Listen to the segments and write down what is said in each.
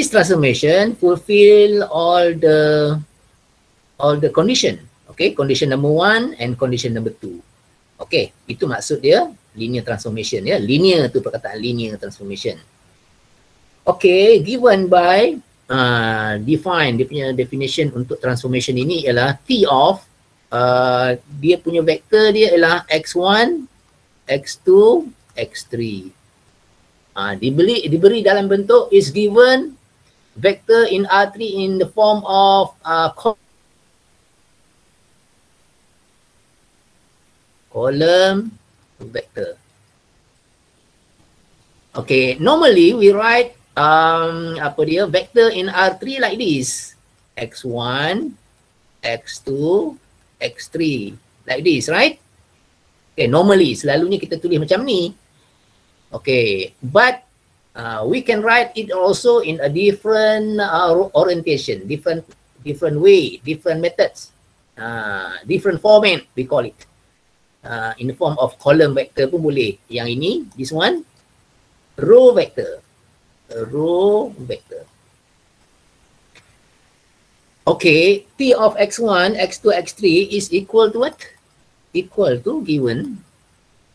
this transformation fulfill all the condition. Okay, condition number 1 and condition number 2. Okay, itu maksud dia linear transformation ya. Linear tu perkataan linear transformation. Okay, given by define, dia punya definition untuk transformation ini ialah T of dia punya vektor dia ialah x1, x2, x3. Diberi dalam bentuk is given vector in R3 in the form of column vector. Okay, normally we write vector in R3 like this, x1, x2, x3, like this, right? Okay, normally selalunya kita tulis macam ni. Okay, but we can write it also in a different orientation, different way, different methods, different format we call it. In the form of column vector pun boleh. Yang ini, this one, row vector. Row vector. Okay, T of x1, x2, x3 is equal to what? Equal to given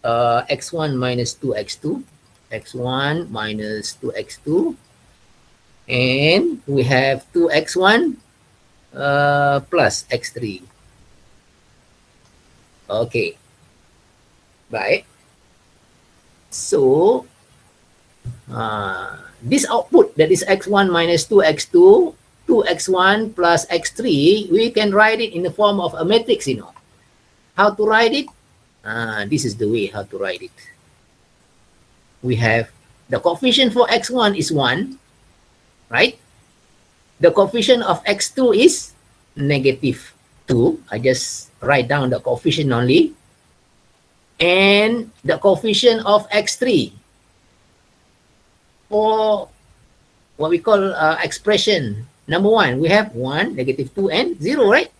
x1 minus 2x2, x1 minus 2x2, and we have 2x1 plus x3. Okay. Right. So, this output that is x1 minus 2x2, 2x1 plus x3, we can write it in the form of a matrix, you know. How to write it? This is the way how to write it. We have the coefficient for x1 is 1, right? The coefficient of x2 is negative 2. I just write down the coefficient only. And the coefficient of x3 for what we call expression number 1, we have 1, negative 2, and 0, right?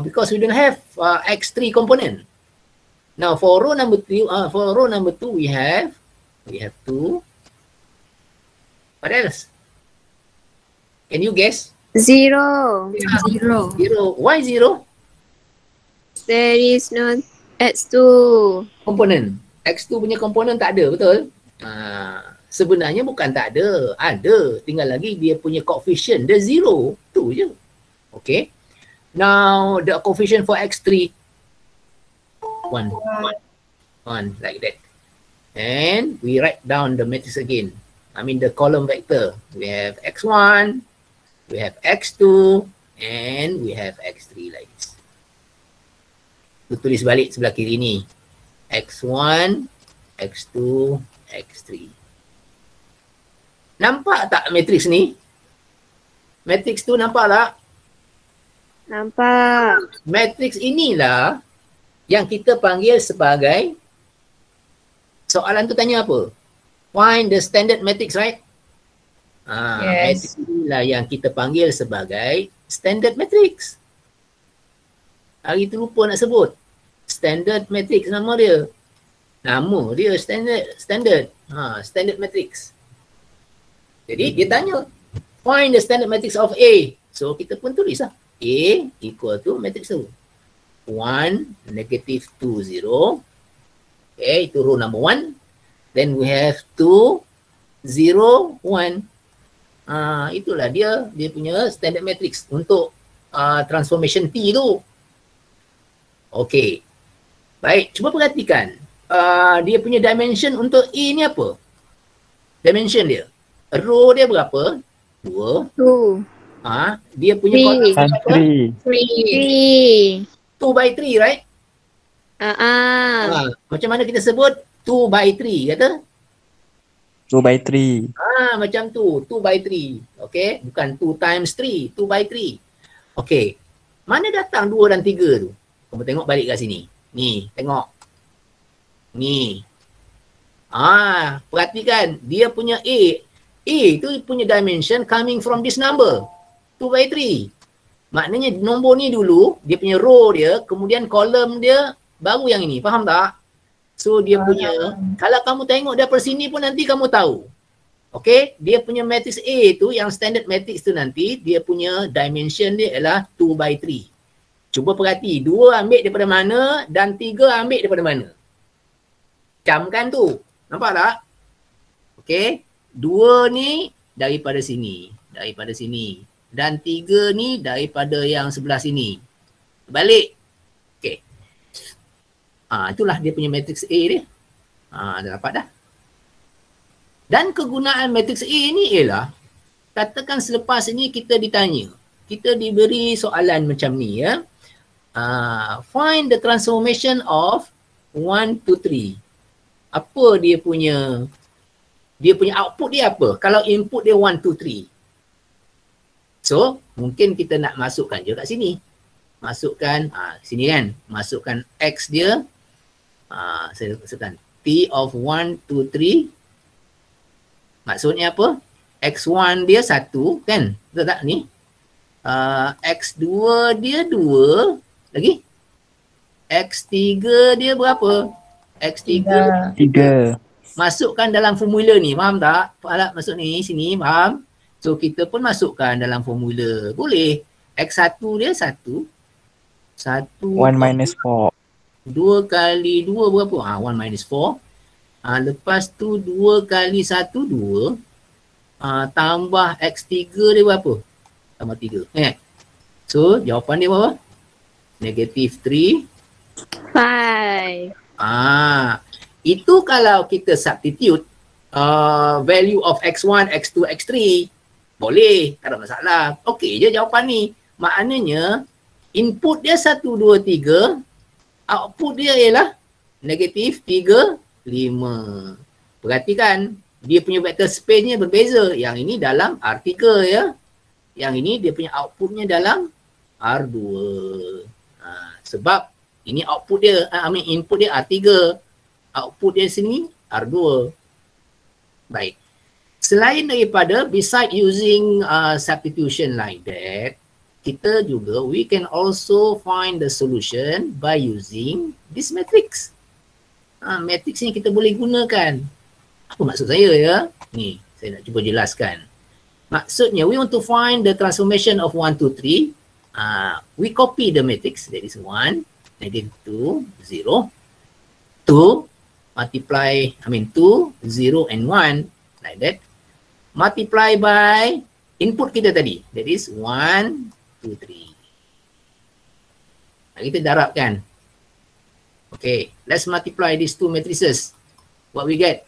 Because we don't have x3 component. Now for row number 2, we have 2. What else? Can you guess? 0. Yeah. 0. 0. Why 0? There is no x2 component. X2 punya component tak ada, betul? Sebenarnya bukan tak ada. Ada. Tinggal lagi dia punya coefficient. Dia 0. Tu je. Okay. Now, the coefficient for x3, 1. 1, like that. And we write down the matrix again. I mean the column vector. We have x1, we have x2, and we have x3 like this. Tulis balik sebelah kiri ni. x1, x2, x3. Nampak tak matrix ni? Matrix tu nampak tak? nampak. Matrix inilah yang kita panggil sebagai, soalan tu tanya apa? Find the standard matrix, right? Yes. Matrix inilah yang kita panggil sebagai standard matrix. Hari tu lupa nak sebut. Standard matrix nama dia. Nama dia standard. Standard matrix. Jadi dia tanya, find the standard matrix of A. So kita pun tulis lah. A equal to matrix tu. 1, negative 2, 0. Okay, itu row number 1. Then we have 2, 0, 1. Itulah dia punya standard matrix untuk transformation T tu. Okay. Baik, cuba perhatikan. Dia punya dimension untuk A ni apa? Dimension dia. Row dia berapa? 2. 2. Dia punya column berapa? 3. 2 by 3, right? Macam mana kita sebut? 2 by 3 kata? 2 by 3. Macam tu. 2 by 3. Okay? Bukan 2 times 3. 2 by 3. Okay. Mana datang 2 dan 3 tu? Kamu tengok balik kat sini. Ni, tengok. Ni. Perhatikan. Dia punya A. A tu punya dimension coming from this number. 2 by 3. Maknanya nombor ni dulu, dia punya row dia, kemudian kolom dia baru yang ini. Faham tak? So dia punya, kalau kamu tengok daripada sini pun nanti kamu tahu. Okay, dia punya matrix A tu, yang standard matrix tu nanti, dia punya dimension dia ialah 2 by 3. Cuba perhati, 2 ambil daripada mana dan 3 ambil daripada mana. Camkan tu. Nampak tak? Okay, 2 ni daripada sini. Daripada sini. Dan 3 ni daripada yang sebelah sini. Balik. Okay. Itulah dia punya matrix A dia. Dah dapat dah. Dan kegunaan matrix A ni ialah, katakan selepas ini kita ditanya, kita diberi soalan macam ni ya. Find the transformation of 1 to 3. Apa dia punya output dia apa? Kalau input dia 1 to 3. So, mungkin kita nak masukkan je kat sini. Masukkan, sini kan, masukkan X dia, saya masukkan T of 1 to 3. Maksudnya apa? X1 dia 1 kan? Betul tak ni? X2 dia 2. Lagi? X3 dia berapa? X3 3. masukkan dalam formula ni. Faham tak? Faham masuk ni, sini, faham? So kita pun masukkan dalam formula. Boleh. X1 dia 1. 1 1 minus 4. 2 kali 2 berapa? 1 minus 4. Lepas tu 2 kali 1, 2. Tambah X3 dia berapa? Tambah 3. So, jawapan dia berapa? Negative 3. 5. Itu kalau kita substitute value of X1, X2, X3. Boleh, tak ada masalah. Okey je jawapan ni. Maknanya, input dia 1, 2, 3. Output dia ialah negative 3, 5. Perhatikan, dia punya vector space-nya berbeza. Yang ini dalam R3 ya. Yang ini dia punya outputnya dalam R2. Sebab ini output dia, input dia R3. Output dia sini R2. Baik. Selain daripada, beside using substitution like that, kita juga, we can also find the solution by using this matrix. Matrix ni kita boleh gunakan. Apa maksud saya ya? Ni, saya nak cuba jelaskan. Maksudnya, we want to find the transformation of 1 to 3. We copy the matrix, that is 1, negative 2, 0. 2, multiply, 2, 0 and 1, like that. Multiply by input kita tadi, that is 1, 2, 3. Kita darabkan. Okay, let's multiply these two matrices. What we get?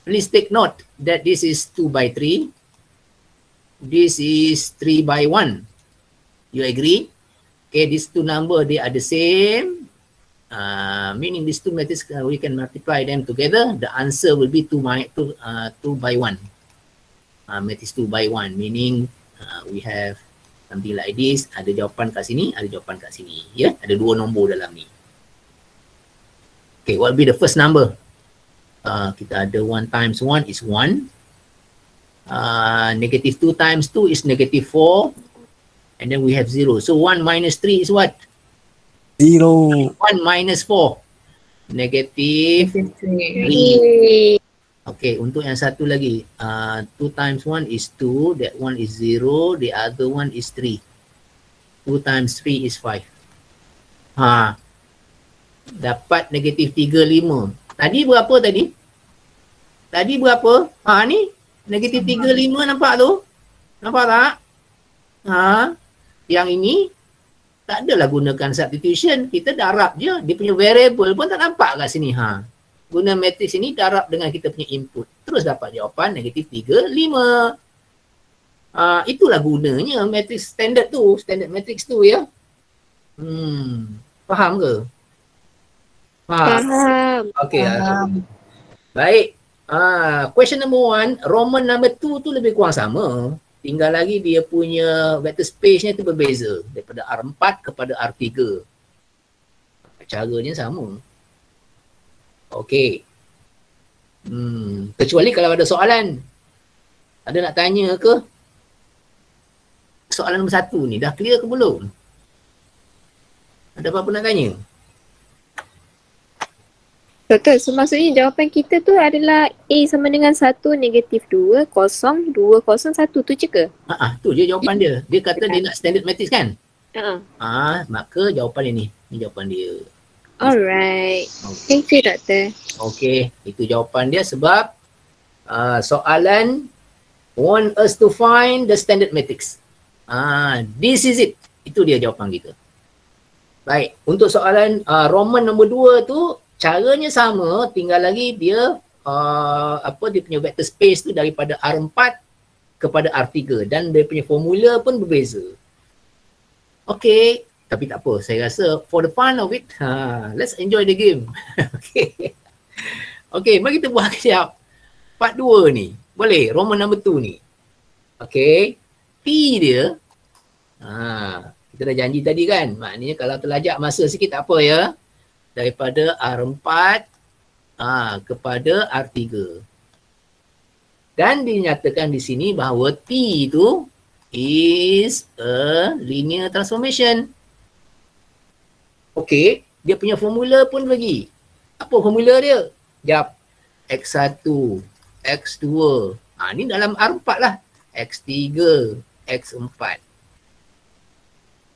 Please take note that this is 2 by 3. This is 3 by 1. You agree? Okay, these two number, they are the same. Meaning these two matrices, we can multiply them together. The answer will be 2 by 1. Matrix 2 by 1, meaning we have something like this, ada jawapan kat sini, ada jawapan kat sini. Ya, ada 2 nombor dalam ni. Okay, what will be the first number? Kita ada 1 times 1 is 1. Negative 2 times 2 is negative 4. And then we have 0. So 1 minus 3 is what? 0. 1 minus 4. Negative 3. 3. Okay, untuk yang satu lagi, 2 times 1 is 2, that one is 0, the other one is 3. 2 times 3 is 5. Dapat negatif 3, 5. Tadi berapa tadi? Tadi berapa? Ni, negatif 3, 5 nampak tu? Nampak tak? Yang ini, tak adalah gunakan substitution. Kita darab je, dia punya variable pun tak nampak kat sini. Guna matrix ini darab dengan kita punya input. Terus dapat jawapan negatif 3, 5. Itulah gunanya matrix standard tu, standard matrix tu ya. Faham ke? Faham. Okay. Baik. Question number 1, Roman number 2 tu lebih kurang sama. Tinggal lagi dia punya vector space-nya tu berbeza. Daripada R4 kepada R3. Caranya sama. Okey. Kecuali kalau ada soalan. Ada nak tanya ke? Soalan nombor 1 ni dah clear ke belum? Ada apa-apa nak tanya? Betul. So maksudnya jawapan kita tu adalah A sama dengan 1, -2, 0, 2, 0, 1 tu je ke? Tu je jawapan dia. Dia kata dia nak standard matrix kan? Maka jawapan ini. Ini jawapan dia. Alright. Thank you, Doktor. Okay, itu jawapan dia sebab soalan want us to find the standard matrix. This is it. Itu dia jawapan kita. Baik, untuk soalan Roman nombor 2 tu caranya sama, tinggal lagi dia dia punya vector space tu daripada R4 kepada R3 dan dia punya formula pun berbeza. Okay, tapi tak apa, saya rasa for the fun of it, let's enjoy the game. Okay, mari kita buat kejap part 2 ni. Boleh, Roman number 2 ni. Okay, P dia, kita dah janji tadi kan, maknanya kalau terlajak masa sikit tak apa ya. Daripada R4 kepada R3. Dan dinyatakan di sini bahawa T itu is a linear transformation. Okay, dia punya formula pun bagi. Apa formula dia? Jap. X1, X2. Ni dalam R4 lah. X3, X4.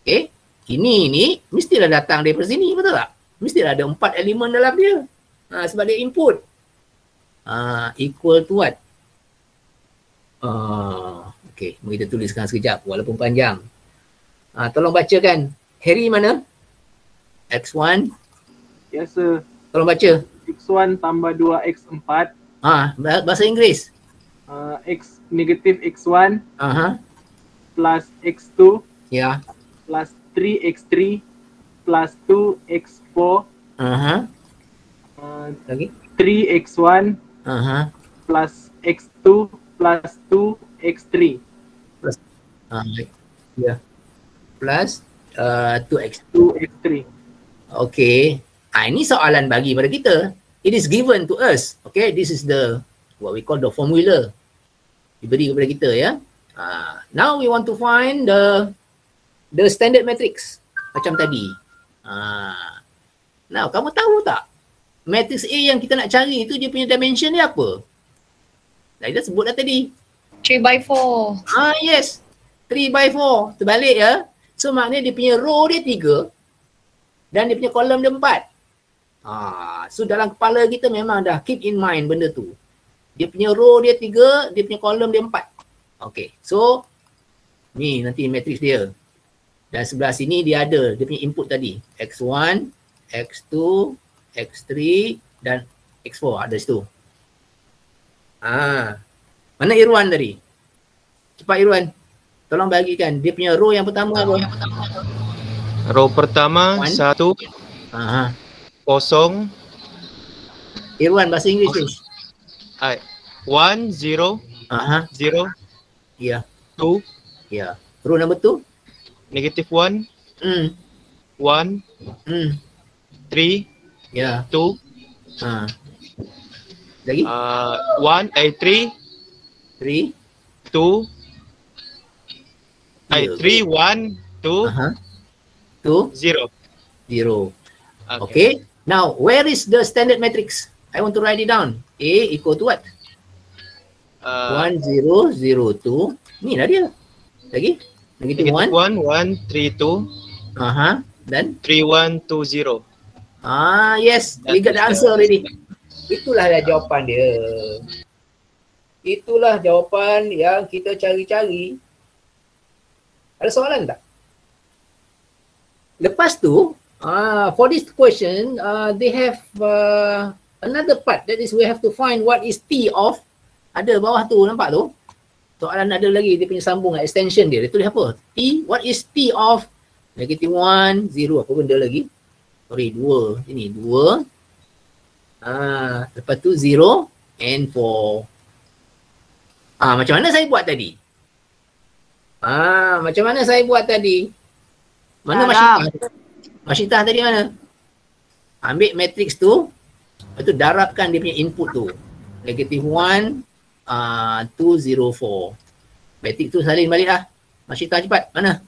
Okay, ini ni mestilah datang daripada sini, betul tak? Mestilah ada 4 elemen dalam dia. Sebab dia input. Equal to what? Okay, mari kita tuliskan sekejap walaupun panjang. Tolong bacakan. Harry mana? X1. Yes, sir. Tolong baca. X1 tambah 2X4. Bahasa Inggeris. X negatif X1 plus X2 Ya. plus 3X3 plus 2X4 Lagi? 3X1 plus X2 plus 2X3 Plus ya. Plus 2x. 2X3. Okay. Ini soalan bagi pada kita. It is given to us. Okay, this is the what we call the formula. Diberi kepada kita ya. Now we want to find the standard matrix macam tadi. Now kamu tahu tak matrix A yang kita nak cari itu dia punya dimension dia apa? Kita sebut dah tadi. 3/4. Yes. 3/4. Terbalik ya. So maknanya dia punya row dia 3 dan dia punya kolom dia 4. So dalam kepala kita memang dah keep in mind benda tu. Dia punya row dia 3, dia punya kolom dia 4. Okay. So ni nanti matrix dia. Dan sebelah sini dia ada dia punya input tadi. X1, X2, X3 dan X4 ada situ. Mana Irwan tadi? Cepat Irwan. Tolong bagikan dia punya row yang pertama apa? Row pertama 1 kosong. Irwan bahasa Inggeris please. 1 0 0 Ya. 2 Ya. Row number 2? negative 1 1 3 Ya. 2 Lagi? 1 3 3 2 Ya. 3 1 2 2 0. 0. Okay. Now, where is the standard matrix? I want to write it down. A equal to what? 1 0 0 2. Ni lah dia. Lagi? Negative 1. 1 1 3 2 Dan? 3 1 2 0. Yes. We got the answer already. Itulah jawapan dia. Itulah jawapan yang kita cari-cari. Ada soalan tak? Lepas tu, for this question, they have another part. That is we have to find what is T of. Ada bawah tu, nampak tu? Soalan ada lagi, dia punya sambung extension dia. Dia tulis apa? T, what is T of? Negative 1, 0, apa benda lagi? Sorry, 2. Ini 2. Lepas tu 0 and 4. Macam mana saya buat tadi? Macam mana saya buat tadi? Mana Masyitah? Masyitah tadi mana? Ambil matrix tu, lepas tu darabkan dia punya input tu. Negative 1, 2, 0, 4. Matrix tu salin balik lah. Masyitah cepat. Mana?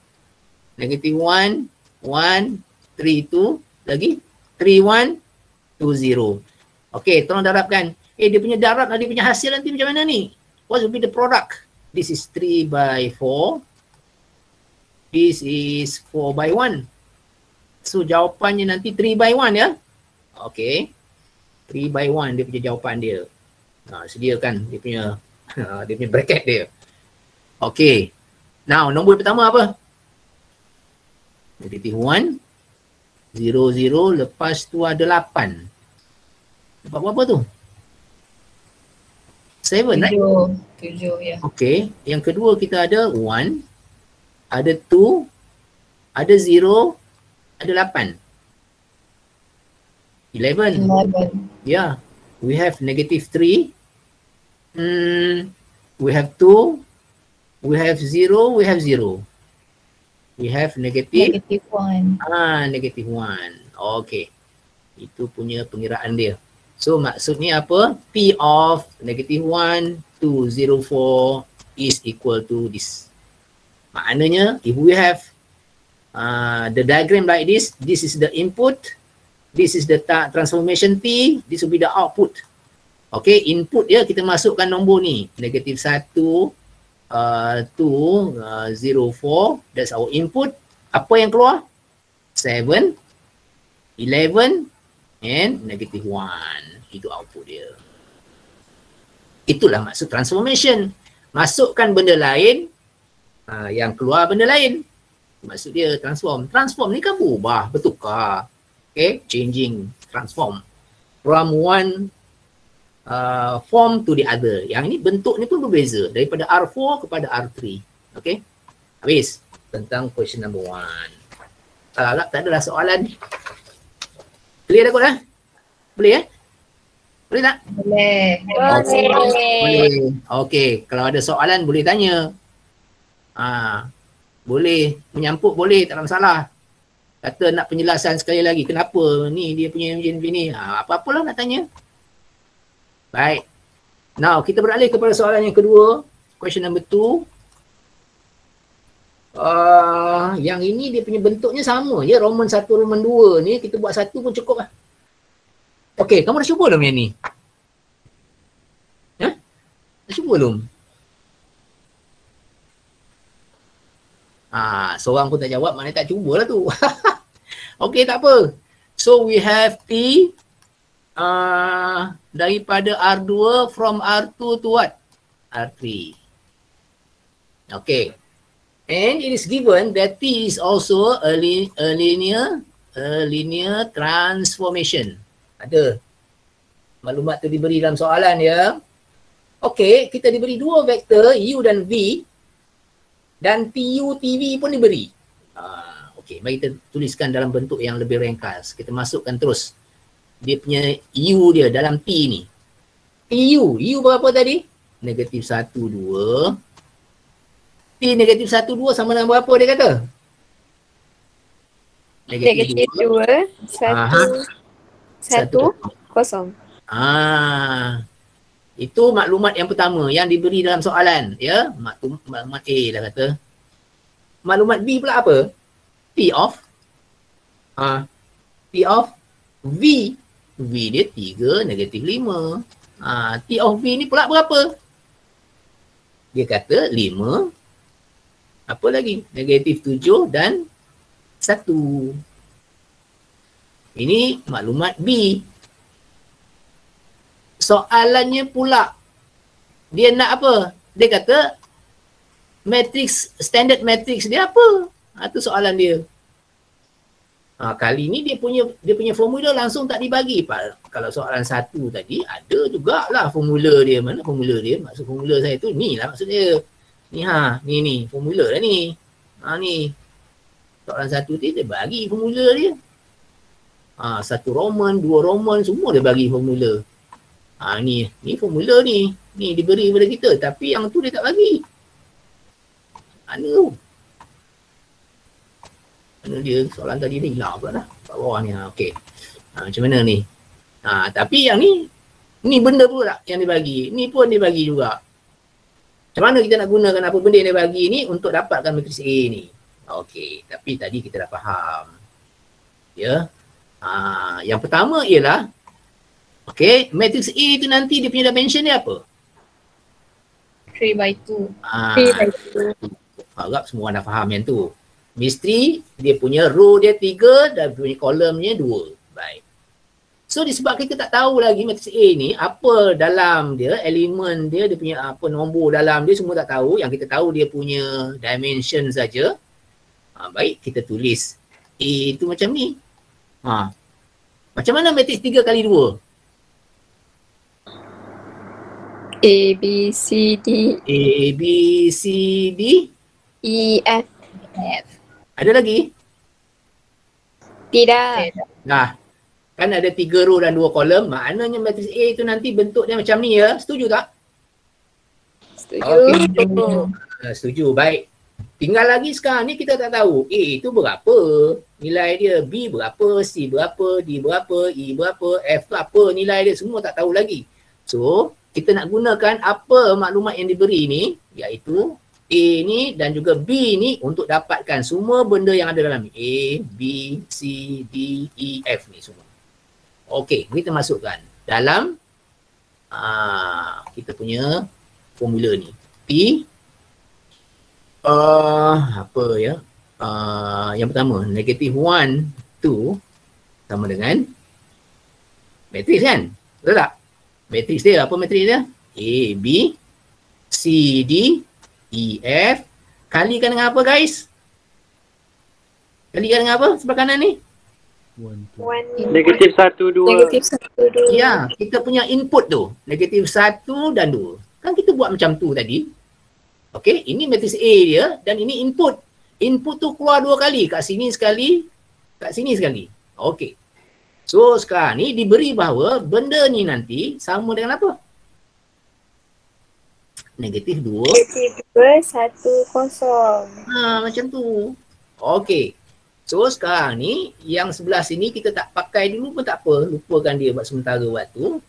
Negative 1, 1, 3, 2. Lagi? 3, 1, 2, 0. Okey, tolong darabkan. Dia punya darab dia punya hasil nanti macam mana ni? What will be the product? This is 3 by 4. This is 4 by 1. So jawapannya nanti 3 by 1 ya. Okey. 3 by 1 dia punya jawapan dia. Sediakan dia punya dia punya bracket dia. Okey. Now nombor pertama apa? Negative 1. 0, 0. Lepas tu ada 8. Dapat berapa tu? 7, right? 7 ya. Okey. Yang kedua kita ada 1. Ada 2. Ada 0. Ada 8. 11. 11. Yeah. We have negative 3. We have 2. We have 0. We have 0. We have negative. Negative 1. Negative 1. Okay. Itu punya pengiraan dia. So maksudnya apa? P of negative 1 to 0, 4 is equal to this. Maknanya if we have the diagram like this is the input, this is the transformation T, this will be the output. Okay, input dia kita masukkan nombor ni. Negative 1 to 0, 4, that's our input. Apa yang keluar? 7, 11 and negative 1. Itu output dia. Itulah maksud transformation. Masukkan benda lain, yang keluar benda lain. Maksud dia transform. Transform ni kan berubah, bertukar. Okay, changing, transform. From one form to the other. Yang ni bentuk ni pun berbeza. Daripada R4 kepada R3. Okay, habis tentang question number 1. Kalau tak adalah soalan. Clear dah kot lah? Boleh ya? Boleh tak? Boleh. Boleh. Okey, kalau ada soalan boleh tanya. Boleh menyampuk, boleh, tak ada masalah. Kata nak penjelasan sekali lagi, kenapa ni dia punya macam ni. Apa-apalah nak tanya. Baik. Now, kita beralih kepada soalan yang kedua. Question number 2. Yang ini dia punya bentuknya sama je. Roman 1, Roman 2 ni kita buat satu pun cukup lah. Okey, kamu dah cuba belum yang ni? Dah cuba belum? Seorang pun tak jawab, maknanya tak cubalah tu. Okey, tak apa. So we have T daripada R2 from R2 to what? R3. Okay. And it is given that T is also a linear transformation. Ada. Maklumat tu diberi dalam soalan ya. Okay, kita diberi dua vektor U dan V. Dan TU, TV pun diberi. Okay, mari kita tuliskan dalam bentuk yang lebih ringkas. Kita masukkan terus dia punya U dia dalam T ni. TU, U berapa tadi? Negatif 1, 2. T negatif 1, 2 sama dengan berapa dia kata? Negatif 2, 1, 0. Itu maklumat yang pertama yang diberi dalam soalan. Ya, maklumat A lah kata. Maklumat B pula apa? P of V. V dia 3, negatif 5. T of V ni pula berapa? Dia kata 5. Apa lagi? Negatif 7 dan 1. Ini maklumat B. Soalannya pula, dia nak apa? Dia kata matrix, standard matrix dia apa? Itu soalan dia. Kali ni dia punya formula langsung tak dibagi. Kalau soalan 1 tadi ada jugalah formula dia. Mana formula dia? Maksud formula saya tu ni lah maksud dia. Ni ni formula lah ni. Ni. Soalan 1 dia bagi formula dia. 1 Roman, 2 Roman semua dia bagi formula. Ni formula ni. Ni diberi kepada kita tapi yang tu dia tak bagi. Mana tu? Mana dia soalan tadi ni hilang pula dah. Kat bawah ni. Okey. Macam mana ni? Tapi yang ni benda pula yang dia bagi. Ni pun dia bagi juga. Macam mana kita nak gunakan apa benda yang dia bagi ni untuk dapatkan matriks A ni? Okey, tapi tadi kita dah faham. Ya. Yang pertama ialah Okay, matrix A tu nanti dia punya dimension dia apa? 3 by 2. 3 by 2. Harap semua orang dah faham yang tu. Misteri dia punya row dia 3 dan punya kolomnya 2. Baik. So disebabkan kita tak tahu lagi matrix A ni apa dalam dia, elemen dia, dia punya apa nombor dalam dia semua tak tahu. Yang kita tahu dia punya dimension saja. Baik, kita tulis A tu macam ni. Macam mana matrix 3 kali 2? A, B, C, D, A, B, C, D. E, F. F. Ada lagi? Tidak. Nah, kan ada 3 row dan 2 kolom. Maknanya matrix A tu nanti bentuk dia macam ni ya. Setuju tak? Setuju. Setuju. Baik. Tinggal lagi sekarang ni kita tak tahu A tu berapa. Nilai dia B berapa, C berapa, D berapa, E berapa, F tu apa nilai dia. Semua tak tahu lagi. So, kita nak gunakan apa maklumat yang diberi ni. Iaitu A ni dan juga B ni untuk dapatkan semua benda yang ada dalam ni. A, B, C, D, E, F ni semua. Okey, kita masukkan dalam kita punya formula ni. P apa ya? Yang pertama, negative 1, 2 sama dengan matrix kan? Betul tak? Matrix dia, apa matrix dia? A, B, C, D, E, F. Kalikan dengan apa guys? Kalikan dengan apa sebelah kanan ni? Negatif 1, 2. Negatif 1, 2. Ya, kita punya input tu. Negatif 1 dan 2. Kan kita buat macam tu tadi. Okey, ini matrix A dia dan ini input. Input tu keluar 2 kali. Kat sini sekali, kat sini sekali. Okey. So sekarang ni diberi bahawa benda ni nanti sama dengan apa? Negatif 2. Negatif 2, 1, 0. Macam tu. Okey. So sekarang ni yang sebelah sini kita tak pakai dulu pun tak apa. Lupakan dia buat sementara waktu.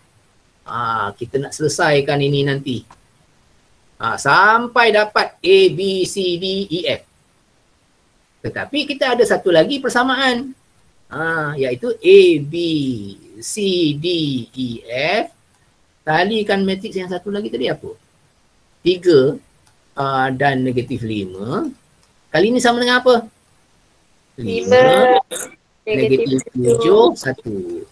Kita nak selesaikan ini nanti. Sampai dapat A, B, C, D, E, F. Tetapi kita ada satu lagi persamaan. Iaitu A, B, C, D, E, F. Talikan matrix yang satu lagi tadi apa? 3 dan negatif 5. Kali ini sama dengan apa? 5 negatif 7, 1.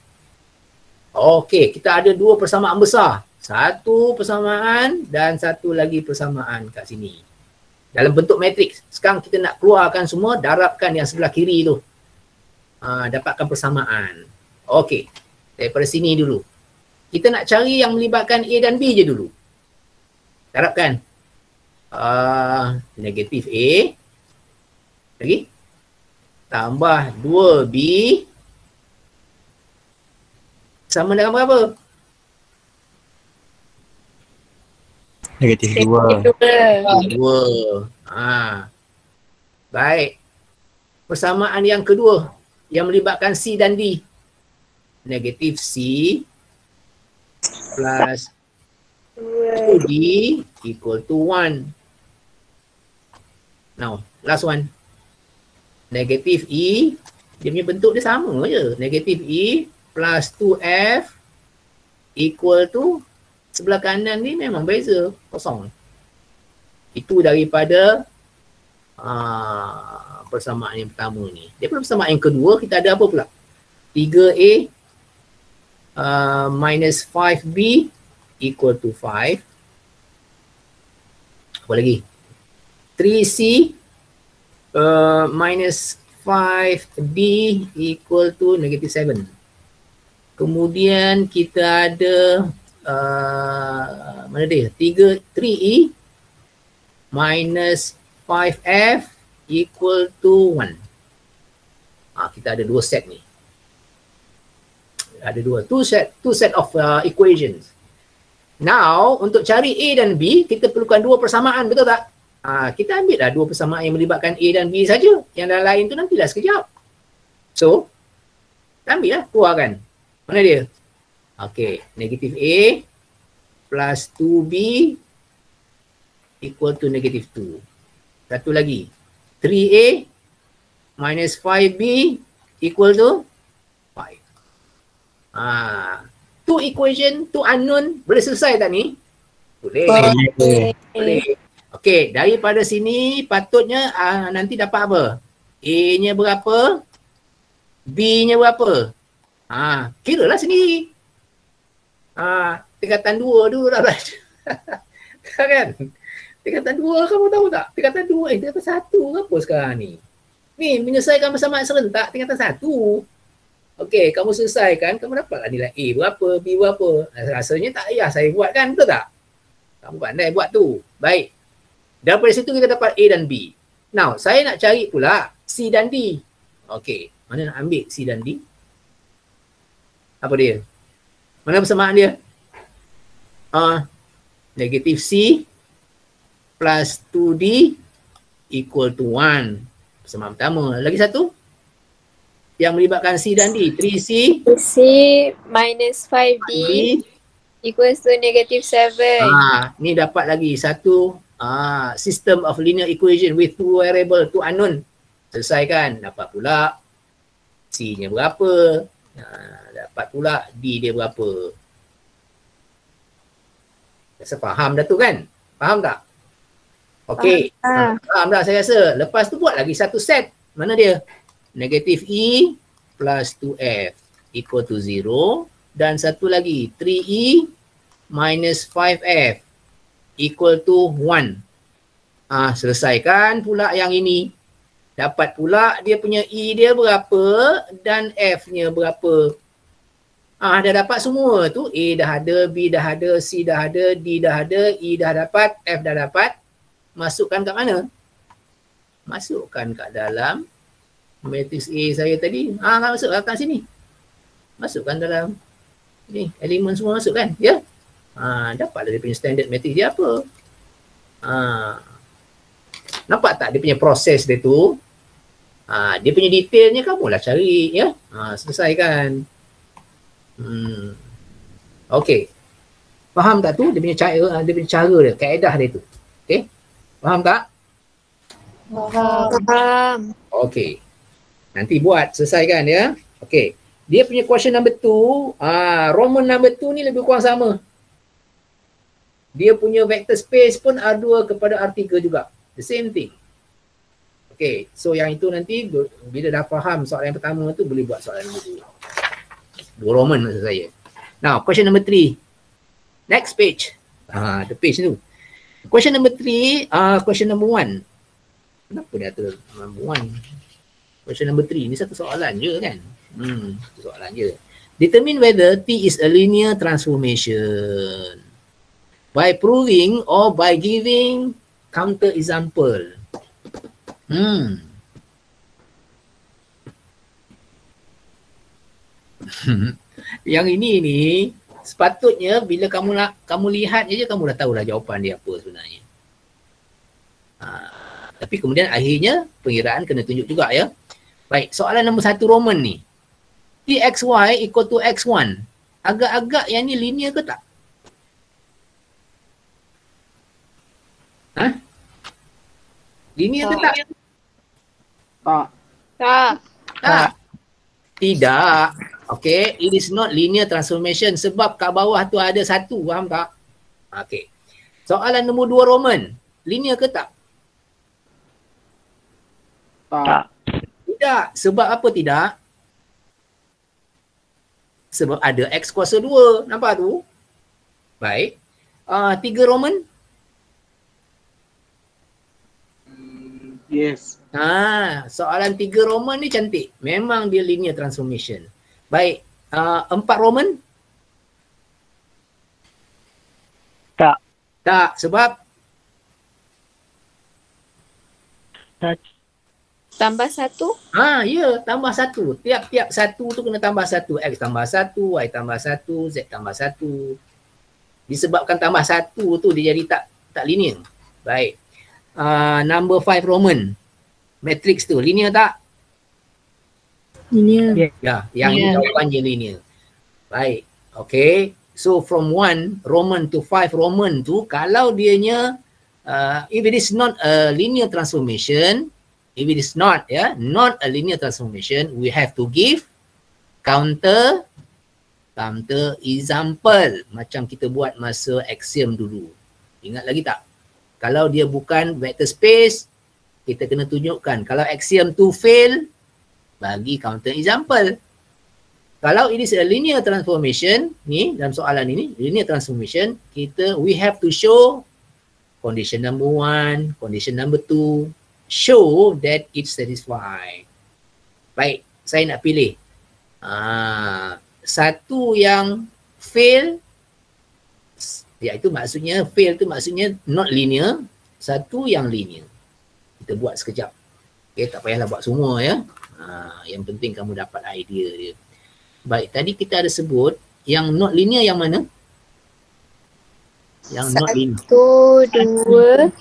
Okey, kita ada 2 persamaan besar. Satu persamaan dan satu lagi persamaan kat sini. Dalam bentuk matrix. Sekarang kita nak keluarkan semua, darabkan yang sebelah kiri tu. Dapatkan persamaan. Okey, daripada sini dulu. Kita nak cari yang melibatkan A dan B je dulu. Darabkan. Negatif A. Lagi. Tambah 2B. Sama dengan berapa? Negatif 2. 2. Baik. Persamaan yang kedua yang melibatkan C dan D. Negatif C plus 2D equal to 1. Now, last one. Negatif E, dia punya bentuk dia sama je. Negatif E plus 2F equal to, sebelah kanan ni memang beza, kosong. Itu daripada persamaan yang pertama ni. Daripada persamaan yang kedua, kita ada apa pula? 3A minus 5B equal to 5. Apa lagi? 3C minus 5D equal to negative 7. Kemudian kita ada mana dia? 3E minus 5F equal to 1. Kita ada 2 set ni. Ada 2 set of equations. Now, untuk cari A dan B, kita perlukan 2 persamaan, betul tak? Kita ambil lah 2 persamaan yang melibatkan A dan B saja. Yang lain tu nantilah sekejap. So, kita ambil lah, keluarkan. Mana dia? Okey, negatif A plus 2B equal to negative 2. Satu lagi. 3A minus 5B equal to 5. Tu Two equation, two unknown, boleh selesai tak ni? Boleh. Boleh. Okey, daripada sini patutnya nanti dapat apa? A-nya berapa? B-nya berapa? Kira lah sendiri. Tingkatan 2 dulu dah belajar. Kan? Tingkatan 2 kamu tahu tak? Tingkatan 2, tingkatan 1 apa sekarang ni? Ni menyelesaikan bersama serentak tingkatan 1. Okey, kamu selesaikan, kamu dapatlah nilai A berapa, B berapa. Rasanya tak payah saya buat kan, betul tak? Kamu pandai buat tu. Baik. Daripada situ kita dapat A dan B. Now, saya nak cari pula C dan D. Okey, mana nak ambil C dan D? Apa dia? Mana persamaan dia? Negatif C plus 2D equal to 1. Persamaan pertama. Lagi satu? Yang melibatkan C dan D. 3C. C minus 5D equals to negative 7. Ni dapat lagi satu system of linear equation with two variable, two unknown. Selesaikan. Dapat pula C-nya berapa. Dapat pula D dia berapa. Rasa faham dah tu kan? Faham tak? Okey. Faham dah saya rasa. Lepas tu buat lagi satu set. Mana dia? Negatif E plus 2F equal to 0. Dan satu lagi. 3E minus 5F equal to 1. Selesaikan pula yang ini. Dapat pula dia punya E dia berapa dan F-nya berapa. Dah dapat semua tu. A dah ada, B dah ada, C dah ada, D dah ada, E dah dapat, F dah dapat. Masukkan kat mana? Masukkan kat dalam matrix A saya tadi. Masuk kat sini. Masukkan dalam ni, elemen semua masuk kan? Ya? Dapatlah dia punya standard matrix dia apa. Nampak tak dia punya proses dia tu? Dia punya detailnya kamulah cari ya. Selesaikan. Okey. Faham tak tu dia punya cara dia, kaedah dia tu. Okey. Faham tak? Faham. Okey. Nanti buat selesaikan ya. Okey. Dia punya question number 2, Roman number 2 ni lebih kurang sama. Dia punya vector space pun R2 kepada R3 juga. The same thing. Okay, so yang itu nanti bila dah faham soalan yang pertama tu boleh buat soalan nombor 2. Dua Roman maksud saya. Now, question number 3. Next page. The page tu. Question number 3, question number 1. Kenapa dia atur number 1? Question number 3 ni satu soalan je kan? Satu soalan je. Determine whether T is a linear transformation by proving or by giving counter example. Yang ini ni sepatutnya bila kamu lihat je kamu dah tahu dah jawapan dia apa sebenarnya. Tapi kemudian akhirnya pengiraan kena tunjuk juga ya. Baik, soalan nombor 1 Roman ni. Txy equal to x1. Agak-agak yang ni linear ke tak? Linear ke tak? Tak. Tidak. Okay, it is not linear transformation sebab kat bawah tu ada satu, faham tak? Okay. Soalan nombor 2 Roman, linear ke tak? Tak. Tidak. Sebab apa tidak? Sebab ada x kuasa 2. Nampak tu? Baik. 3 Roman? Yes. Soalan 3 Roman ni cantik. Memang dia linear transformation. Baik. 4 Roman? Tak. Tak. Sebab? Tambah 1? Ya. Tambah 1. Tiap-tiap 1 tu kena tambah 1. X tambah 1, Y tambah 1, Z tambah 1. Disebabkan tambah 1 tu dia jadi tak linear. Baik. Number 5 Roman. Matrix tu linear tak? Linear. Ya, yang ini jawapannya linear. Baik. Okay. So from 1 Roman to 5 Roman tu kalau dianya if it is not a linear transformation, if it is not not a linear transformation, we have to give counter Counter example. Macam kita buat masa axiom dulu. Ingat lagi tak? Kalau dia bukan vector space, kita kena tunjukkan. Kalau axiom tu fail, bagi counter example. Kalau it is a linear transformation, ni dalam soalan ini, linear transformation, we have to show condition number 1, condition number 2, show that it satisfied. Baik, saya nak pilih. Satu yang fail, iaitu maksudnya, fail tu maksudnya not linear, satu yang linear. Kita buat sekejap. Okay, tak payahlah buat semua ya. Yang penting kamu dapat idea dia. Baik, tadi kita ada sebut yang not linear yang mana? Yang not linear. 1, 2, 4.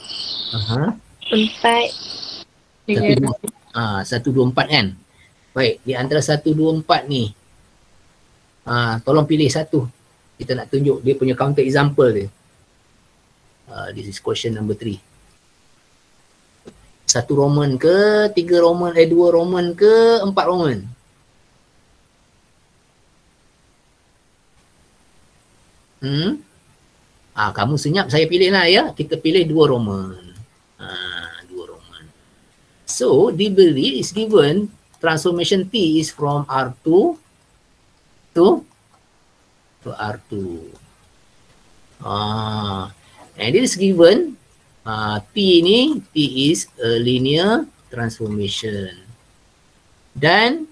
1, 2, 4 kan? Baik, di antara 1, 2, 4 ni, tolong pilih satu. Kita nak tunjuk dia punya counter example dia. This is question number 3. 1 Roman ke, 2 Roman ke, 4 Roman? Kamu senyap, saya pilih lah ya. Kita pilih 2 Roman. 2 Roman. So, diberi is given transformation T is from R2 to R2. And it is given T is a linear transformation. Dan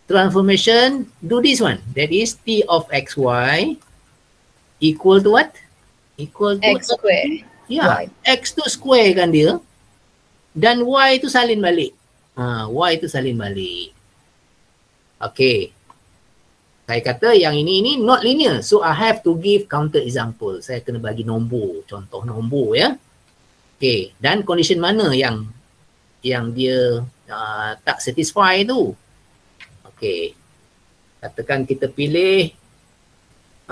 transformation do this one. That is T of XY equal to what? Equal to X square. Ya, X tu square kan dia. Dan Y tu salin balik. Y tu salin balik. Okay. Saya kata yang ini not linear. So I have to give counter example. Saya kena bagi nombor. Contoh nombor ya. Okay. Dan condition mana yang dia tak satisfy tu. Okay. Katakan kita pilih.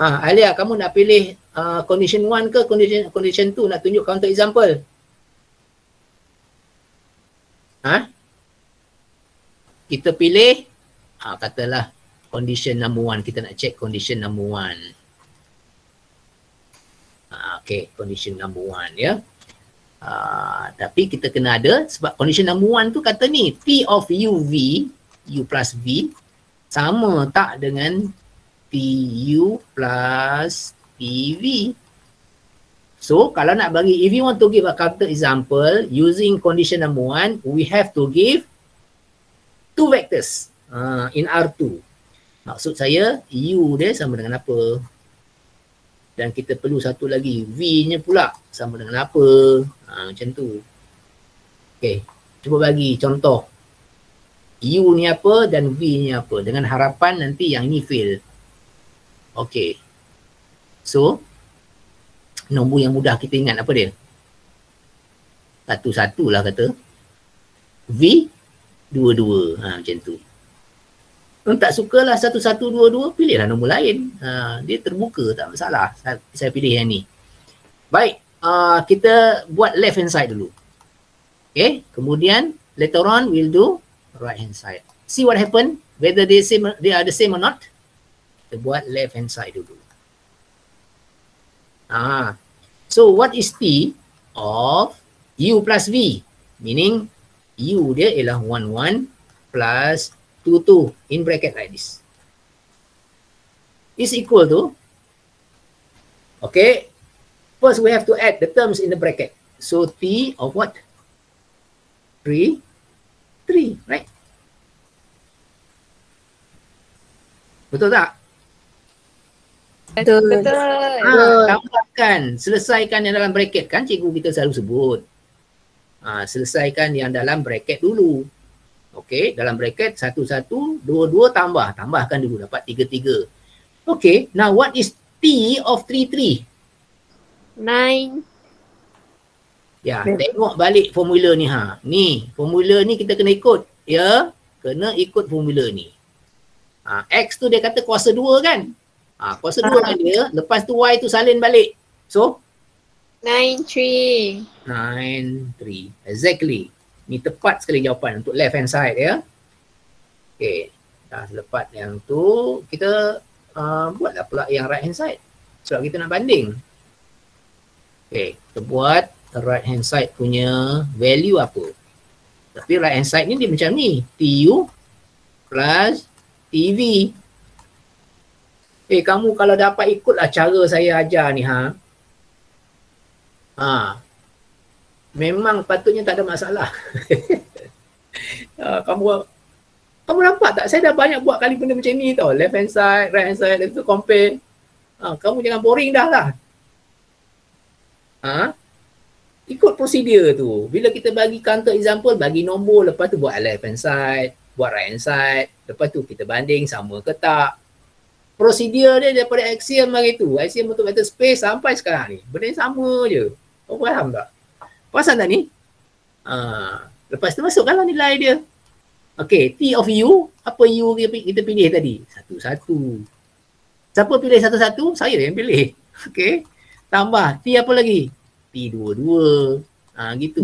Alia, kamu nak pilih condition 1 ke condition 2 nak tunjuk counter example? Kita pilih, katalah condition number 1. Kita nak check condition number 1. Okay, condition number 1 ya. Tapi kita kena ada, sebab condition number 1 tu kata ni, T of UV, U plus V, sama tak dengan TU plus PV. So, kalau nak bagi, if you want to give a counter example using condition number 1, we have to give 2 vectors in R2. Maksud saya, U dia sama dengan apa? Dan kita perlu satu lagi, V-nya pula sama dengan apa? Macam tu. Okay, cuba bagi contoh. U ni apa dan V ni apa? Dengan harapan nanti yang ni fail. Okay. So, nombor yang mudah kita ingat apa dia? 1, 1 lah kata. V, 2, 2. Macam tu. Kalau tak sukalah 1, 1, 2, 2, pilihlah nombor lain. Dia terbuka, tak masalah. Saya pilih yang ni. Baik, kita buat left hand side dulu. Okay, kemudian later on we'll do right hand side. See what happen, whether they are the same or not. Kita buat left hand side dulu. So what is T of U plus V? Meaning U dia ialah 1, 1 plus 2, 2 in bracket like this. Is equal to, okay, first we have to add the terms in the bracket. So T of what? 3, 3, right? Betul tak? Betul. Tambahkan, selesaikan yang dalam bracket kan cikgu kita selalu sebut. Selesaikan yang dalam bracket dulu. Okey, dalam bracket 1, 1, 2, 2 tambahkan dulu dapat 3, 3. Okey, now what is T of 3, 3? 9. Ya, tengok balik formula ni Ni, formula ni kita kena ikut. Ya, kena ikut formula ni. X tu dia kata kuasa 2 kan? Kuasa 2 dia, lepas tu Y tu salin balik. So 9, 3. 9, 3. Exactly. Ni tepat sekali jawapan untuk left hand side ya. Okay. Dah selepas yang tu, kita buatlah pula yang right hand side. Sebab kita nak banding. Okay, kita buat right hand side punya value apa. Tapi right hand side ni dia macam ni. TU plus TV. Kamu kalau dapat ikutlah cara saya ajar ni memang patutnya tak ada masalah. Kamu nampak tak? Saya dah banyak buat kali benda macam ni tau. Left hand side, right hand side, lepas tu compare. Kamu jangan boring dah lah. Ikut prosedur tu. Bila kita bagi counter example, bagi nombor, lepas tu buat left hand side, buat right hand side, lepas tu kita banding sama ke tak. Prosedur dia daripada axiom hari tu. Axiom untuk vector space sampai sekarang ni. Benda yang sama je. Kau faham tak? Perasan tak ni? Lepas tu masukkanlah nilai dia. Okay, T of U. Apa U kita pilih tadi? Satu-satu. Siapa pilih satu-satu? Saya yang pilih. Okay. Tambah T apa lagi? T dua-dua. Gitu.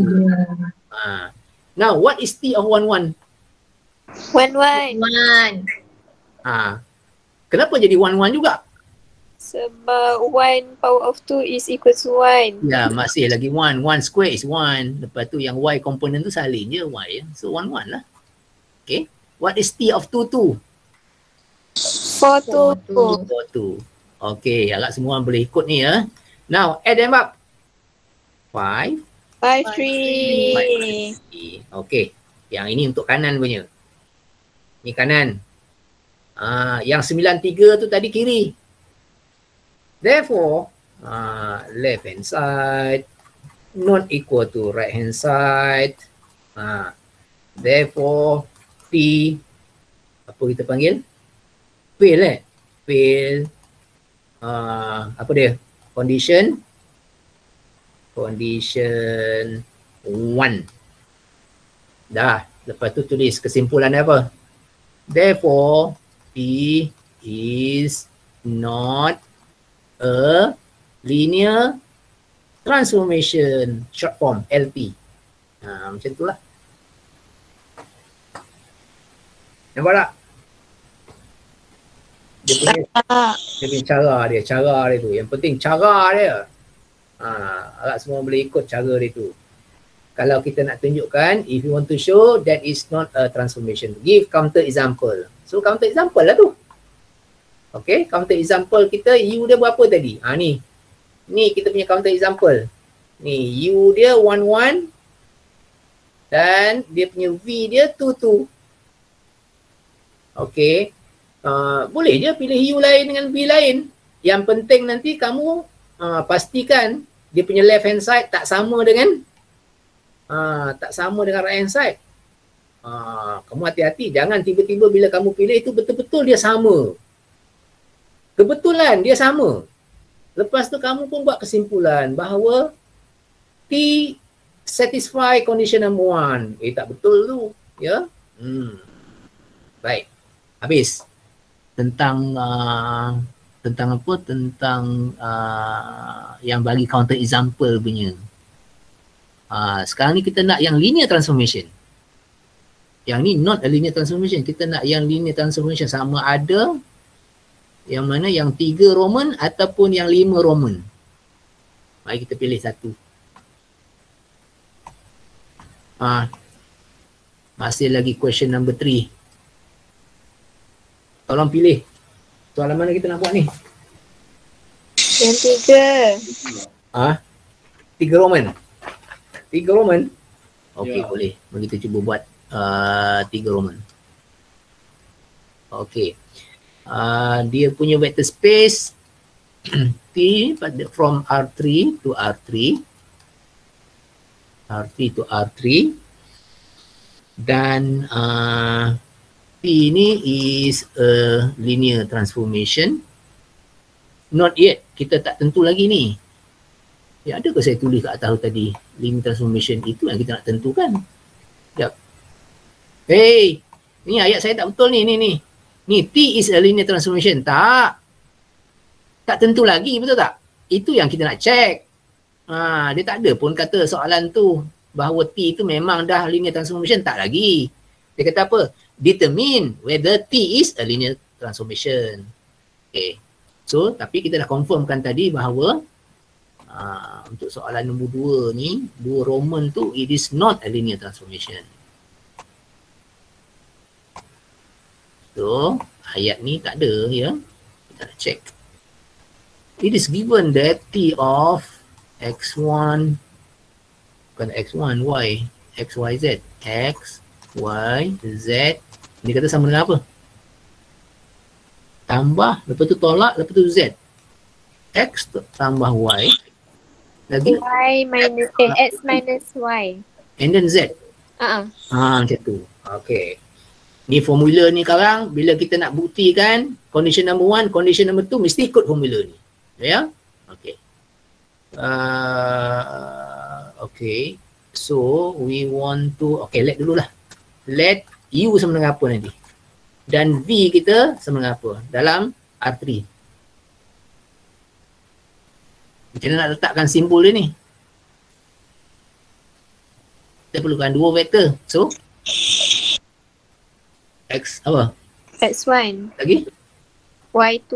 Now, what is T of 1-1? 1-1. Kenapa jadi 1-1 juga? Sebab 1 power of 2 is equal to 1. Ya, masih lagi 1. 1 square is 1. Lepas tu yang Y component tu salin je Y. So 1-1 lah. Okay. What is T of 2-2? 4-2. 4-2. Okay, agak semua boleh ikut ni ya. Now, add them up. 5. 5-3. Okay. Yang ini untuk kanan punya. Ni kanan. Yang 93 tu tadi kiri. Therefore, left hand side not equal to right hand side. Therefore, P apa kita panggil? Fail Fail. Apa dia? Condition 1. Dah. Lepas tu tulis kesimpulan apa? Therefore, P is not a linear transformation, short form LP. Macam itulah. Nampak tak? Dia punya cara dia tu. Yang penting cara dia. Agak semua boleh ikut cara dia tu. Kalau kita nak tunjukkan, if you want to show that is not a transformation, give counter example. So counter example lah tu. Okay, counter example kita U dia berapa tadi? Ni. Ni kita punya counter example. Ni U dia 1-1 dan dia punya V dia 2-2. Okay. Boleh je pilih U lain dengan V lain. Yang penting nanti kamu pastikan dia punya left hand side tak sama dengan right hand side. Kamu hati-hati, jangan tiba-tiba bila kamu pilih itu betul-betul dia sama. Kebetulan dia sama. Lepas tu kamu pun buat kesimpulan bahawa T satisfy condition number 1. Tak betul tu. Ya. Baik. Habis. Tentang apa? Tentang yang bagi counter example punya. Sekarang ni kita nak yang linear transformation. Yang ni not a linear transformation. Kita nak yang linear transformation sama ada yang mana yang 3 Roman ataupun yang 5 Roman. Mari kita pilih satu. Masih lagi question number 3. Tolong pilih. Soalan mana kita nak buat ni? Yang 3. 3 Roman. 3 Roman? Okey, Ya. boleh. Mari kita cuba buat 3 Roman. Okey. Dia punya vector space T from R3 to R3. R3 to R3. Dan P ni is a linear transformation. Not yet. Kita tak tentu lagi ni. Ya, ada ke saya tulis kat atas tadi? Linear transformation itu yang kita nak tentukan. Sekejap. Hey, ni ayat saya tak betul ni. Ni T is a linear transformation. Tak tentu lagi, betul tak? Itu yang kita nak check. Dia tak ada pun kata soalan tu bahawa T itu memang dah linear transformation. Tak lagi. Dia kata apa? Determine whether T is a linear transformation. Okay. So, tapi kita dah confirmkan tadi bahawa untuk soalan nombor 2 ni, 2 Roman tu, it is not a linear transformation. So, ayat ni tak ada ya. Kita nak check. It is given that T of X1, bukan X1, Y, X, Y, Z. X, Y, Z. Dia kata sama dengan apa? Tambah, lepas tu tolak, lepas tu Z. X tambah Y. Lagi? X minus Y. And then Z. Macam tu. Okay. Ni formula ni sekarang, bila kita nak buktikan condition number 1, condition number 2, mesti ikut formula ni. Ya? Okay. Okay. So, we want to, okay, let dululah. Let U sama dengan apa nanti? Dan V kita sama dengan apa? Dalam R3. Macam mana nak letakkan simbol dia ni? Kita perlukan 2 vektor. So, X apa? X1. Lagi? Y2.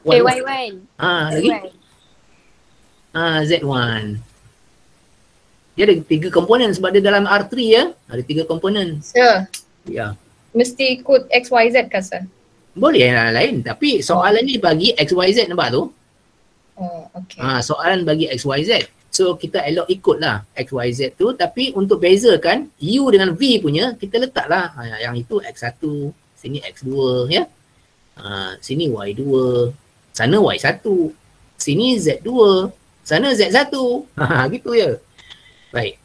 Y1. Lagi? Z1. Dia ada 3 komponen sebab dia dalam R3 ya. Ada 3 komponen. Sir, Ya. mesti ikut XYZ kan sir? Boleh yang lain. Tapi soalan ni bagi XYZ nampak tu? Oh, okay. Soalan bagi XYZ. So kita elok ikutlah XYZ tu, tapi untuk bezakan U dengan V punya, kita letaklah yang itu X1, sini X2 ya. Sini Y2, sana Y1, sini Z2, sana Z1. Gitu ya. Baik.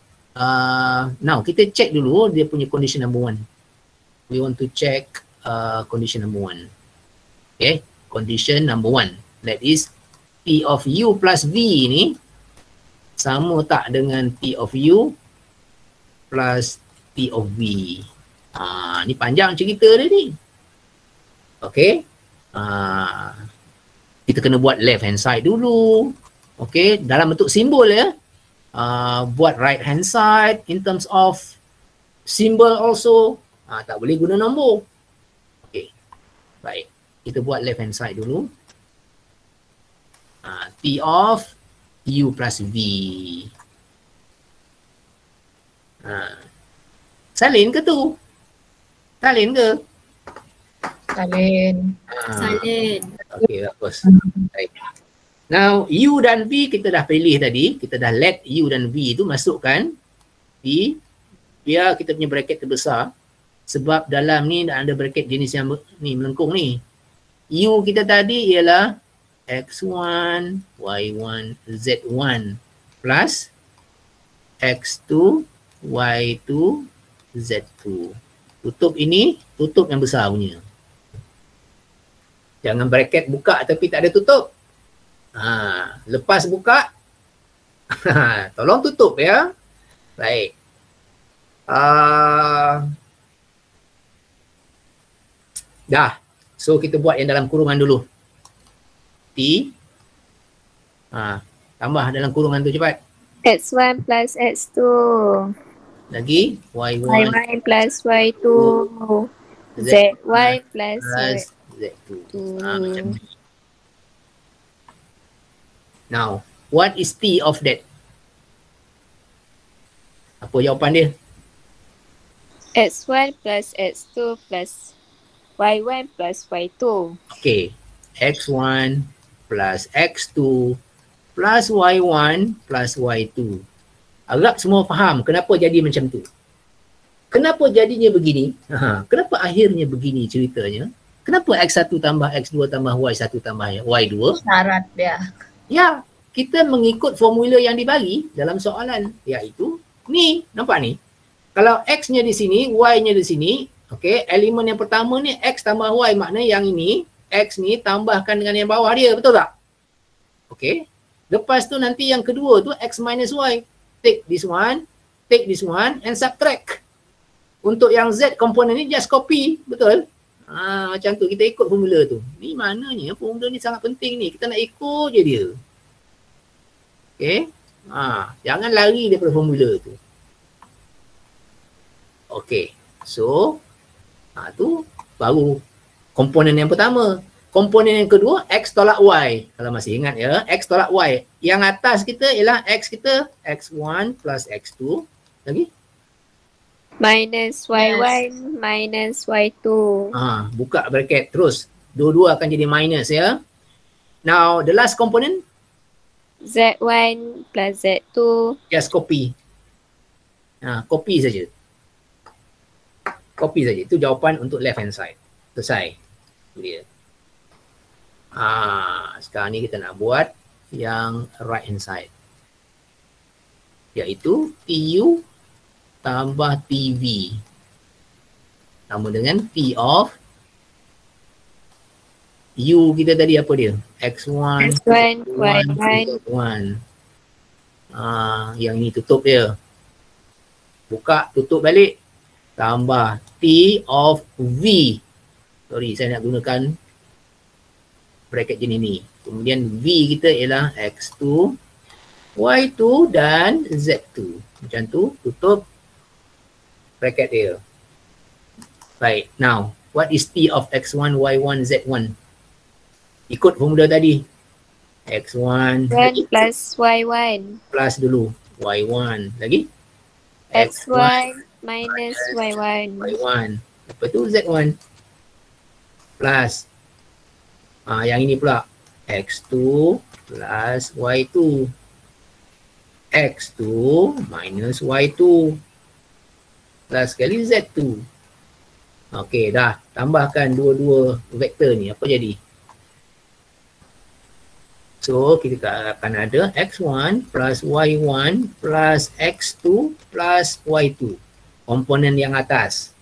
Now kita check dulu dia punya condition number 1. We want to check condition number 1. Okay, condition number 1. That is P of U plus V ni sama tak dengan P of U plus P of V. Ni panjang cerita dia ni. Okay. Kita kena buat left hand side dulu. Okay. Dalam bentuk simbol ya. Buat right hand side in terms of symbol also. Tak boleh guna nombor. Okay. Baik. Kita buat left hand side dulu. P of U plus V. Salin ke tu? Salin ke? Salin. Salin. Okay, bagus. Baik. Now, U dan V kita dah pilih tadi. Kita dah let U dan V tu masukkan V. Biar kita punya bracket terbesar. Sebab dalam ni ada bracket jenis yang ni melengkung ni. U kita tadi ialah X1, Y1, Z1 plus X2, Y2, Z2. Tutup ini, tutup yang besar punya. Jangan bracket buka tapi tak ada tutup. Lepas buka, tolong tutup ya. Baik. Dah. So kita buat yang dalam kurungan dulu. T. Tambah dalam kurungan tu cepat. X1 plus X2. Lagi. Y1 Y1 plus Y2. Z1 plus Z2. Macam ni. Now, what is T of that? Apa jawapan dia? X1 plus X2 plus Y1 plus Y2. Okay. X1 plus X2 plus Y1 plus Y2. Harap semua faham kenapa jadi macam tu. Kenapa jadinya begini? Kenapa akhirnya begini ceritanya? Kenapa X1 tambah X2 tambah Y1 tambah Y2? Syarat dia. Ya, kita mengikut formula yang dibagi dalam soalan, iaitu ni, nampak ni? Kalau X-nya di sini, Y-nya di sini, okey, elemen yang pertama ni X tambah Y, maknanya yang ini X ni tambahkan dengan yang bawah dia, betul tak? Okey. Lepas tu nanti yang kedua tu X minus Y. Take this one and subtract. Untuk yang Z komponen ni just copy, betul? Macam tu kita ikut formula tu. Ni maknanya formula ni sangat penting ni. Kita nak ikut je dia. Okey. Jangan lari daripada formula tu. Okey. So, tu baru komponen yang pertama. komponen yang kedua X tolak Y. Kalau masih ingat ya, X tolak Y. Yang atas kita ialah X kita X1 plus X2. Lagi? Minus Y1 minus Y2. Buka bracket terus. Dua-dua akan jadi minus ya. Now the last component Z1 plus Z2. just copy. Copy saja. Copy saja. Itu jawapan untuk left hand side. Selesai. Itu dia. Sekarang ni kita nak buat yang right hand side. Iaitu TU tambah TV. Sama dengan T of U kita tadi apa dia? X1, X1, Y1. 1. Yang ini tutup dia. Buka, tutup balik. Tambah T of V. Sorry, saya nak gunakan bracket jenis ni. Kemudian V kita ialah X2, Y2 dan Z2. Macam tu, tutup bracket dia. Baik, now what is T of X1, Y1, Z1? Ikut formula tadi. X1 plus Y1. plus dulu. Y1. Lagi? X1 minus Y1. Y1. Lepas tu Z1. Plus. Yang ini pula. X2 plus Y2. X2 minus Y2. Plus sekali Z2. Okey, dah. Tambahkan dua-dua vektor ni. Apa jadi? So, kita akan ada X1 plus Y1 plus X2 plus Y2. Komponen yang atas.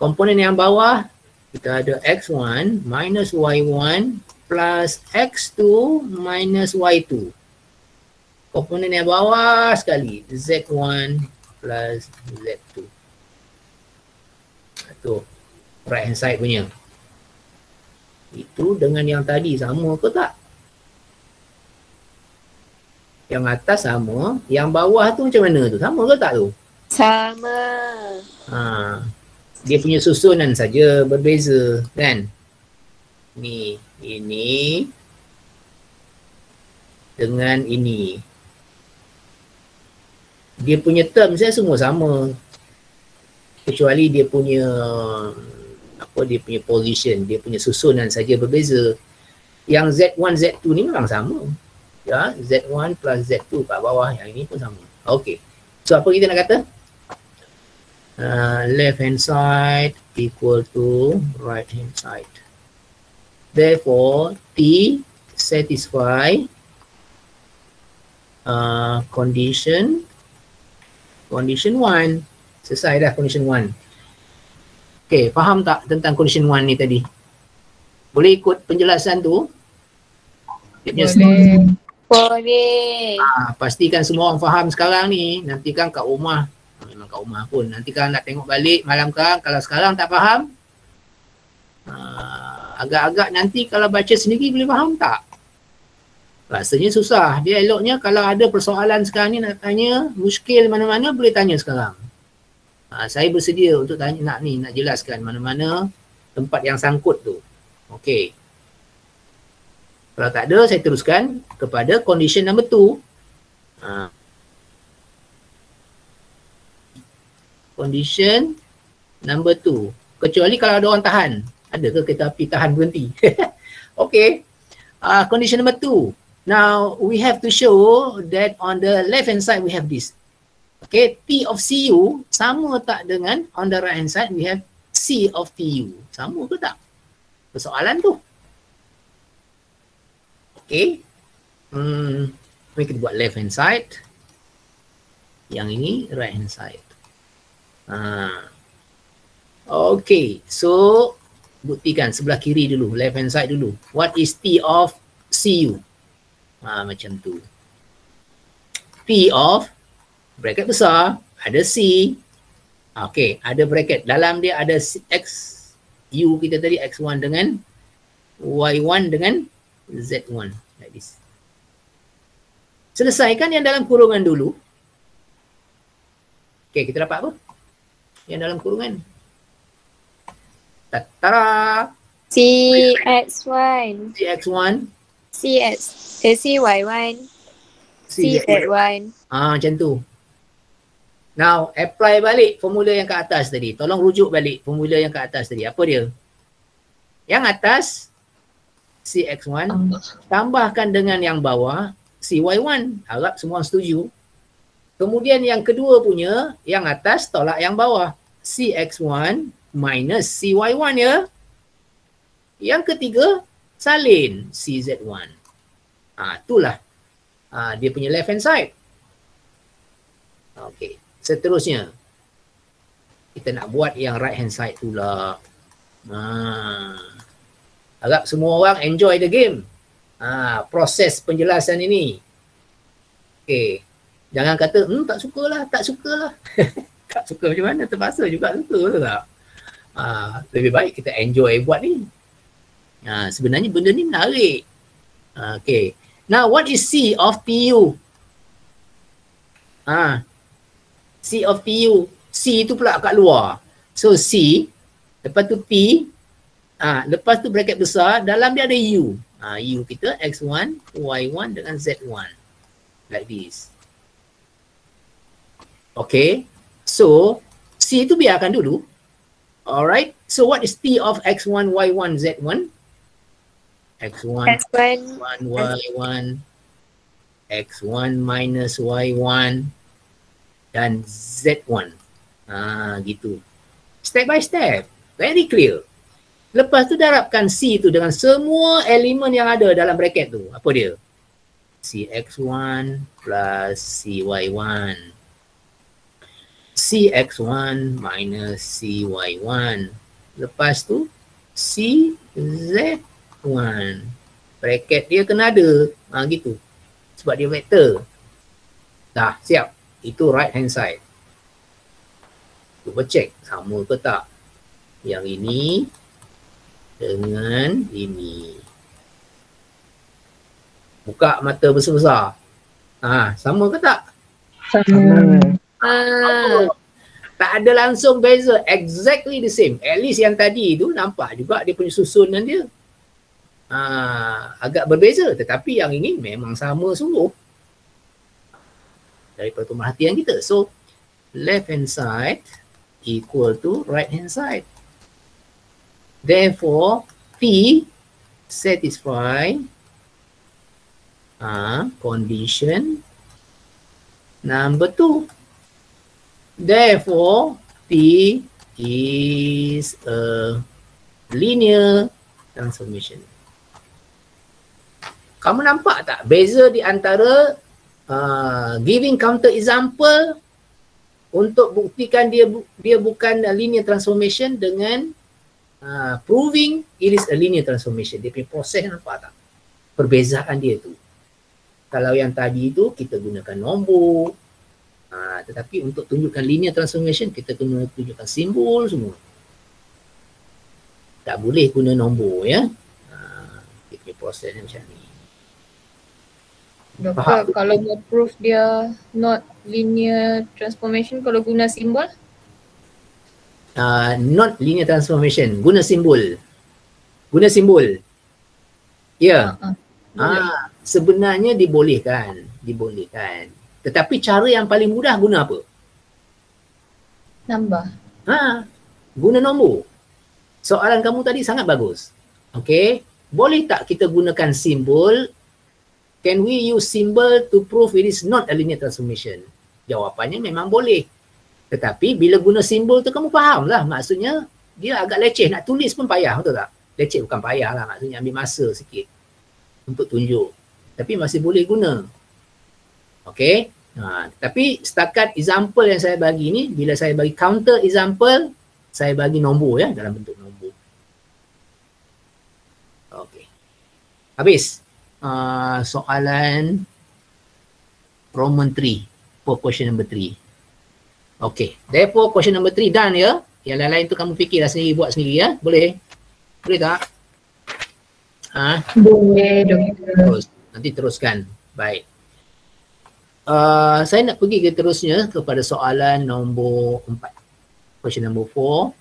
Komponen yang bawah, kita ada X1 minus Y1 plus X2 minus Y2. Komponen yang bawah sekali, Z1 plus Z2. Itu right hand side punya. Itu dengan yang tadi sama ke tak? Yang atas sama, yang bawah tu macam mana tu? Sama ke tak tu? Sama. Dia punya susunan saja berbeza kan? Ni, ini dengan ini. Dia punya term saya semua sama. Kecuali dia punya dia punya position, dia punya susunan saja berbeza. Yang Z1, Z2 ni memang sama. Ya, Z1 plus Z2 kat bawah, yang ini pun sama. Okey. So apa kita nak kata? Left hand side equal to right hand side. Therefore, T satisfy condition 1. Selesai dah condition 1. Okay, faham tak tentang condition 1 ni tadi? Boleh ikut penjelasan tu? Boleh. Pastikan semua orang faham sekarang ni. Nanti kan kat rumah, memang kat rumah pun, nanti kan nak tengok balik malam kan, kalau sekarang tak faham, agak-agak nanti kalau baca sendiri boleh faham tak? Rasanya susah. Dia eloknya kalau ada persoalan sekarang ni nak tanya, muskil mana-mana boleh tanya sekarang. Saya bersedia untuk tanya nak jelaskan mana-mana tempat yang sangkut tu. Okey. Kalau tak ada, saya teruskan kepada condition number 2. Condition number 2. Kecuali kalau ada orang tahan. Ada ke kereta api tahan berhenti? Okey. Condition number 2. Now, we have to show that on the left hand side we have this. Okay, T of CU sama tak dengan on the right hand side we have C of TU. Sama ke tak? Persoalan tu. Okay. Kita buat left hand side. Yang ini right hand side. Okay, so buktikan sebelah kiri dulu, left hand side dulu. What is T of CU? Macam tu. T of bracket besar, ada C. Okay, ada bracket. Dalam dia ada X, U kita tadi X1 dengan Y1 dengan Z1. Like this. Selesaikan yang dalam kurungan dulu. Okay, kita dapat apa? Yang dalam kurungan. Tara. CX1, CX1, CY1, CZ1. Macam tu. Now, apply balik formula yang ke atas tadi. Tolong rujuk balik formula yang ke atas tadi. Apa dia? Yang atas, CX1, tambahkan dengan yang bawah, CY1. Harap semua setuju. Kemudian yang kedua punya, yang atas tolak yang bawah. CX1 minus CY1 ya. Yang ketiga, salin CZ1. Itulah dia punya left hand side. Okey. Seterusnya, kita nak buat yang right hand side pula. Harap semua orang enjoy the game. Proses penjelasan ini. Okey. Jangan kata, tak sukalah. Tak suka macam mana, terpaksa juga suka ke tak? Lebih baik kita enjoy buat ni. Sebenarnya benda ni menarik. Okay. Now, what is C of TU? C of TU. C tu pula kat luar. So, C, lepas tu T, lepas tu bracket besar, dalam dia ada U. U kita X1, Y1 dengan Z1. Like this. Okay. So, C tu biarkan dulu. Alright. So, what is T of X1, Y1, Z1? X1, Y1, X1 minus Y1 dan Z1. Gitu. Step by step. Very clear. Lepas tu darabkan C tu dengan semua elemen yang ada dalam bracket tu. Apa dia? CX1 plus CY1. CX1 minus CY1. Lepas tu CZ1. Bracket dia kena ada. Gitu. Sebab dia vektor. Dah, siap. Itu right hand side. Cuba check sama ke tak. Yang ini dengan ini. Buka mata besar-besar. Sama ke tak? Sama. Tak ada langsung beza. Exactly the same. At least yang tadi tu nampak juga dia punya susunan dia. Agak berbeza. Tetapi yang ini memang sama sungguh. Daripada pemerhatian kita. So, left hand side equal to right hand side. Therefore, P satisfy condition number 2. Therefore, P is a linear transformation. Kamu nampak tak beza di antara giving counter example untuk buktikan dia bukan a linear transformation dengan proving it is a linear transformation. Dia punya proses nampak tak? Perbezaan dia tu. Kalau yang tadi tu kita gunakan nombor, tetapi untuk tunjukkan linear transformation kita kena tunjukkan simbol semua. Tak boleh guna nombor ya. Dia punya prosesnya macam ni. Doktor, kalau mau proof dia not linear transformation kalau guna simbol? Not linear transformation, guna simbol. Guna simbol. Ya. Sebenarnya dibolehkan. Tetapi cara yang paling mudah guna apa? Nambah. Guna nombor. Soalan kamu tadi sangat bagus. Okay. Boleh tak kita gunakan simbol? Can we use symbol to prove it is not a linear transformation? Jawapannya memang boleh. Tetapi bila guna simbol tu kamu faham lah. Maksudnya dia agak leceh. Nak tulis pun payah, betul tak? Leceh bukan payah lah. Maksudnya ambil masa sikit untuk tunjuk. Tapi masih boleh guna. Okay. Tapi setakat example yang saya bagi ni, bila saya bagi counter example, saya bagi nombor ya, dalam bentuk nombor. Okay. Habis. Soalan Roman 3 for question number 3. Okay. Therefore question number 3 done ya. Yang lain-lain tu kamu fikirlah sendiri, buat sendiri ya. Boleh? Boleh tak? Boleh doktor. Terus. Nanti teruskan. Baik. Saya nak pergi ke terusnya kepada soalan nombor 4. Question number 4.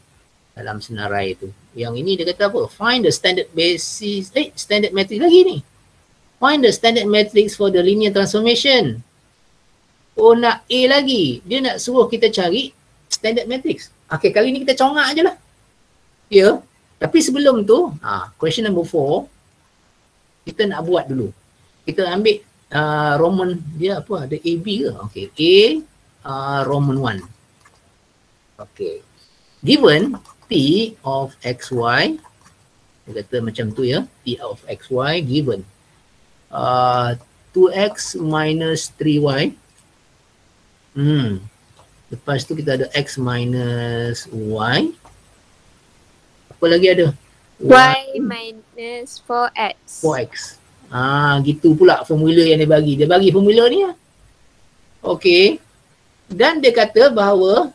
dalam senarai tu. Yang ini dia kata apa? Find the standard basis, standard matrix lagi ni. Find the standard matrix for the linear transformation. Oh, nak A lagi. Dia nak suruh kita cari standard matrix. Okay, kali ni kita congak je lah. Ya. Tapi sebelum tu, question number 4, kita nak buat dulu. Kita ambil Roman, dia apa? Ada AB ke? Okay. A, Roman 1. Okay. Given P of XY, dia kata macam tu ya, P of XY given 2x minus 3y. Lepas tu kita ada x minus y. Apa lagi ada? Y minus 4x. 4x. Gitu pula formula yang dia bagi. Dia bagi formula ni lah. Okay. Dan dia kata bahawa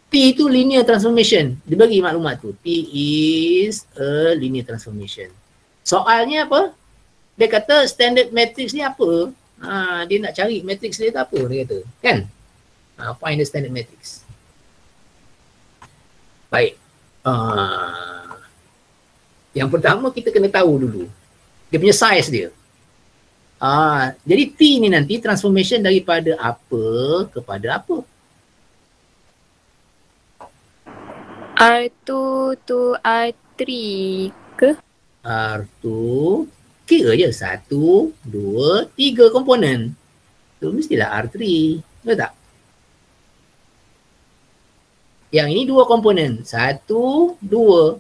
P itu linear transformation. Dia bagi maklumat tu. P is a linear transformation. Soalnya apa? Dia kata standard matrix ni apa? Dia nak cari matrix dia tu apa? Dia kata. Kan? Find the standard matrix. Baik. Yang pertama kita kena tahu dulu. Dia punya size dia. Jadi T ni nanti transformation daripada apa kepada apa? R2 to R3 ke? R2 kira je 1, 2, 3 komponen. Tu mestilah R3. Betul tak? Yang ini 2 komponen. 1, 2.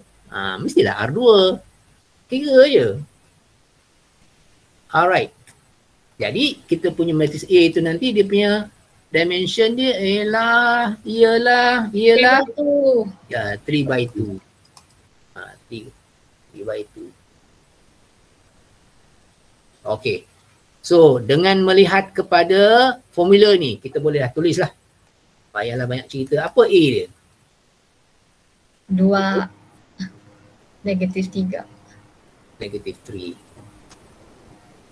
Mestilah R2. Kira je. Alright. Jadi kita punya matrix A tu nanti dia punya dimension dia ialah 3/2. 3/2. Okey. So dengan melihat kepada formula ni, kita boleh tulislah. Payahlah banyak cerita. Apa A dia? 2 negatif 3. Negatif 3.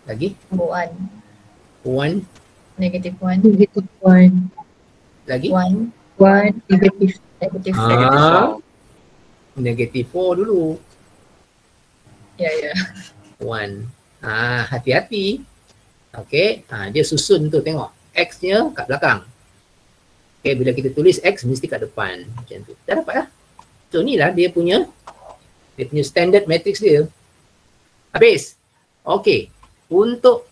Lagi? 1 1. negatif 1. Negatif 1. Lagi? 1 negatif. Negatif 4. Negatif 4 dulu. Ya. 1. Hati-hati. Okey. Dia susun tu, tengok. X-nya kat belakang. Okey, bila kita tulis X mesti kat depan. Macam tu. Dah dapat lah. So ni lah dia punya standard matrix dia. Habis. Okey. Untuk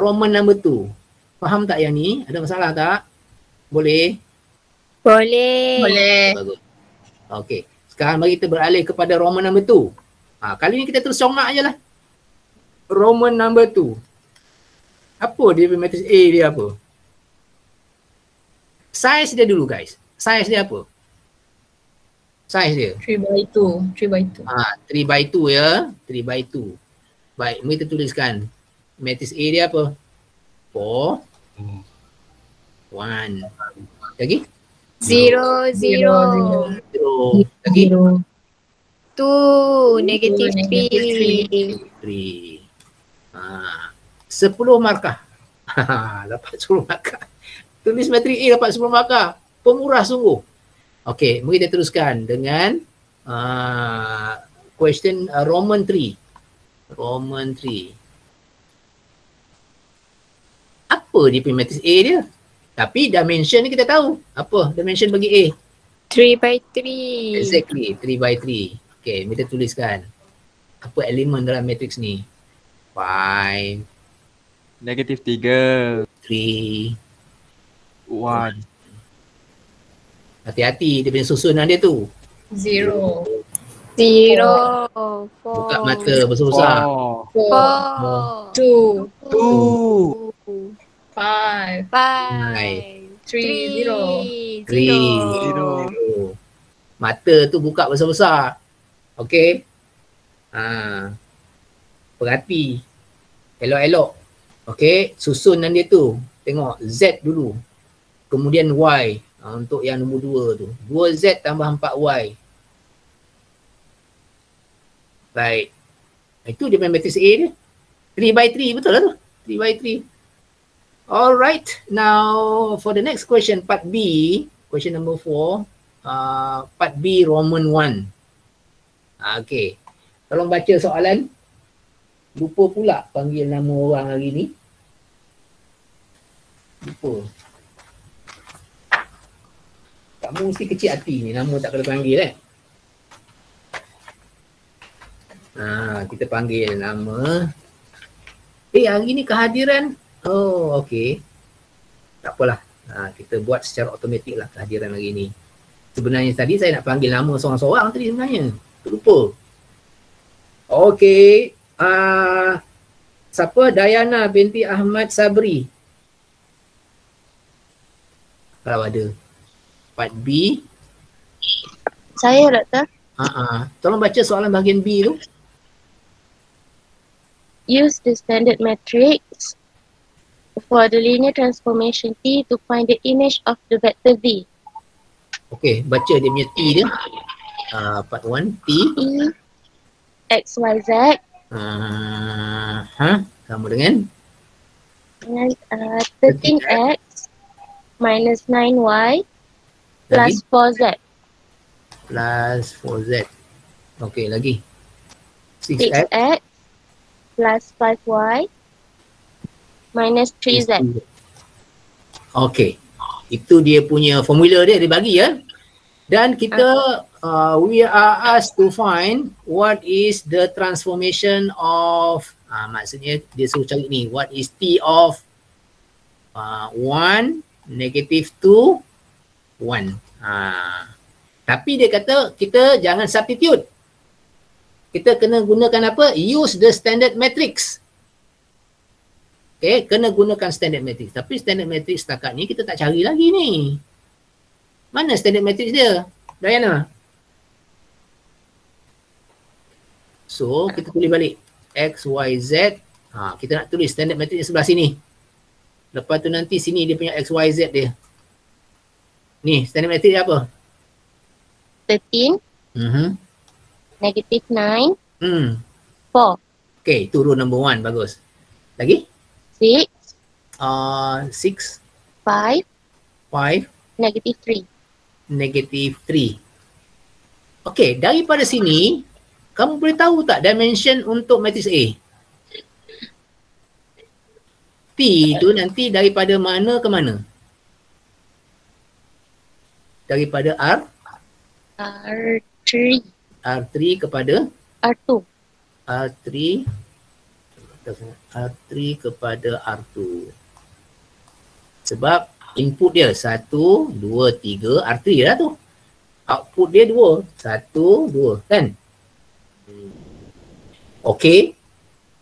Roman number 2. Faham tak yang ni? Ada masalah tak? Boleh? Boleh. Bagus. Okey. Sekarang mari kita beralih kepada Roman number 2. Kali ni kita terus congak je lah. Roman number 2. Apa dia punya matrix A dia apa? Size dia dulu guys. Size dia apa? Size dia. 3/2. 3/2 ya. 3/2. Baik, mari kita tuliskan. Matrix A dia apa? 4, 1. Lagi? 0, 0. Lagi? 2, negatif 3. 3. 10 markah. Dapat 10 markah. Tulis matrik A dapat 10 markah. Pemurah sungguh. Okey, mari kita teruskan dengan question Roman 3. Roman 3. Apa dia punya matrix A dia? Tapi dimension ni kita tahu. Apa dimension bagi A? 3/3. Exactly, 3/3. Okay, kita tuliskan. Apa elemen dalam matrix ni? 5, Negatif 3. 3, 1. Hati-hati dia punya susunan dia tu. 0. 0. 4. Buka mata besar-besar. 4. 2. 2. 5. 5. 3. 0. 0. Mata tu buka besar-besar. Okey. Perhati. Elok-elok. Okey, susunan dia tu. Tengok Z dulu. Kemudian Y. Untuk yang nombor 2 tu. 2Z tambah 4Y. Baik. Itu dia punya matrix A dia. 3/3 betul lah tu. 3/3. Alright. Now for the next question, part B. Question number 4. part B Roman 1. Okey. Tolong baca soalan. Lupa pula panggil nama orang hari ni. Lupa. Kamu mesti kecil hati ni, nama tak kena panggil kita panggil nama. Hari ni kehadiran. Oh, okey. Tak apalah. Kita buat secara automatik lah kehadiran hari ni. Sebenarnya tadi saya nak panggil nama seorang-seorang tadi sebenarnya. Terlupa. Okey. Siapa? Dayana binti Ahmad Sabri. Kalau ada. Part B. Saya, Doktor. Tolong baca soalan bahagian B tu. Use the standard matrix for the linear transformation T to find the image of the vector V. Okey, baca dia punya T dia. Part 1, T. T, X, Y, Z. Sama dengan? Dengan 13X minus 9Y plus 4Z. Plus 4Z. Okey, lagi. 6X. 6X plus 5Y minus 3Z. Okey. Itu dia punya formula dia bagi ya. Dan kita we are asked to find what is the transformation of maksudnya dia suruh cari ni, what is T of 1, negative 2, 1. Tapi dia kata kita jangan substitute. Kita kena gunakan apa? Use the standard matrix. Okay, kena gunakan standard matrix. Tapi standard matrix setakat ni kita tak cari lagi ni. Mana standard matrix dia? Diana. So, kita tulis balik. X, Y, Z. Kita nak tulis standard matrix sebelah sini. Lepas tu nanti sini dia punya X, Y, Z dia. Ni, standard matrix dia apa? 13. Negative 9. 4. Okay, turun number 1. Bagus. Lagi? 6. 6. 5. 5. Negative 3. Negative 3. Okay, daripada sini, kamu boleh tahu tak dimension untuk matrix A? T tu nanti daripada mana ke mana? Daripada R3. R3 kepada? R2. R3 kepada R2. Sebab input dia 1, 2, 3, R3 lah tu. Output dia 2. 1, 2 kan? Okay.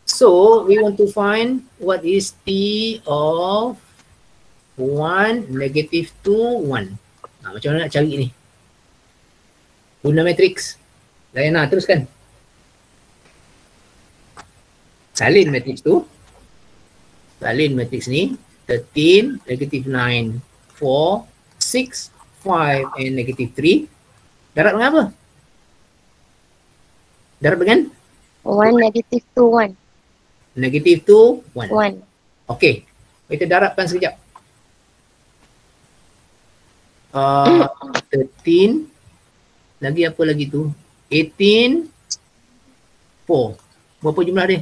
So, we want to find what is T of 1, negative 2, 1. Macam mana nak cari ni? Guna matrix. Diana, teruskan. Salin matrix tu. Salin matrix ni. 13, negative 9, 4, 6, 5 and negative 3. Darab dengan apa? Darab dengan? 1, negative 2, 1. Negative 2, 1. 1. Okey. Kita darabkan sekejap. 13. Lagi apa lagi tu? 18. 4. Berapa jumlah dia?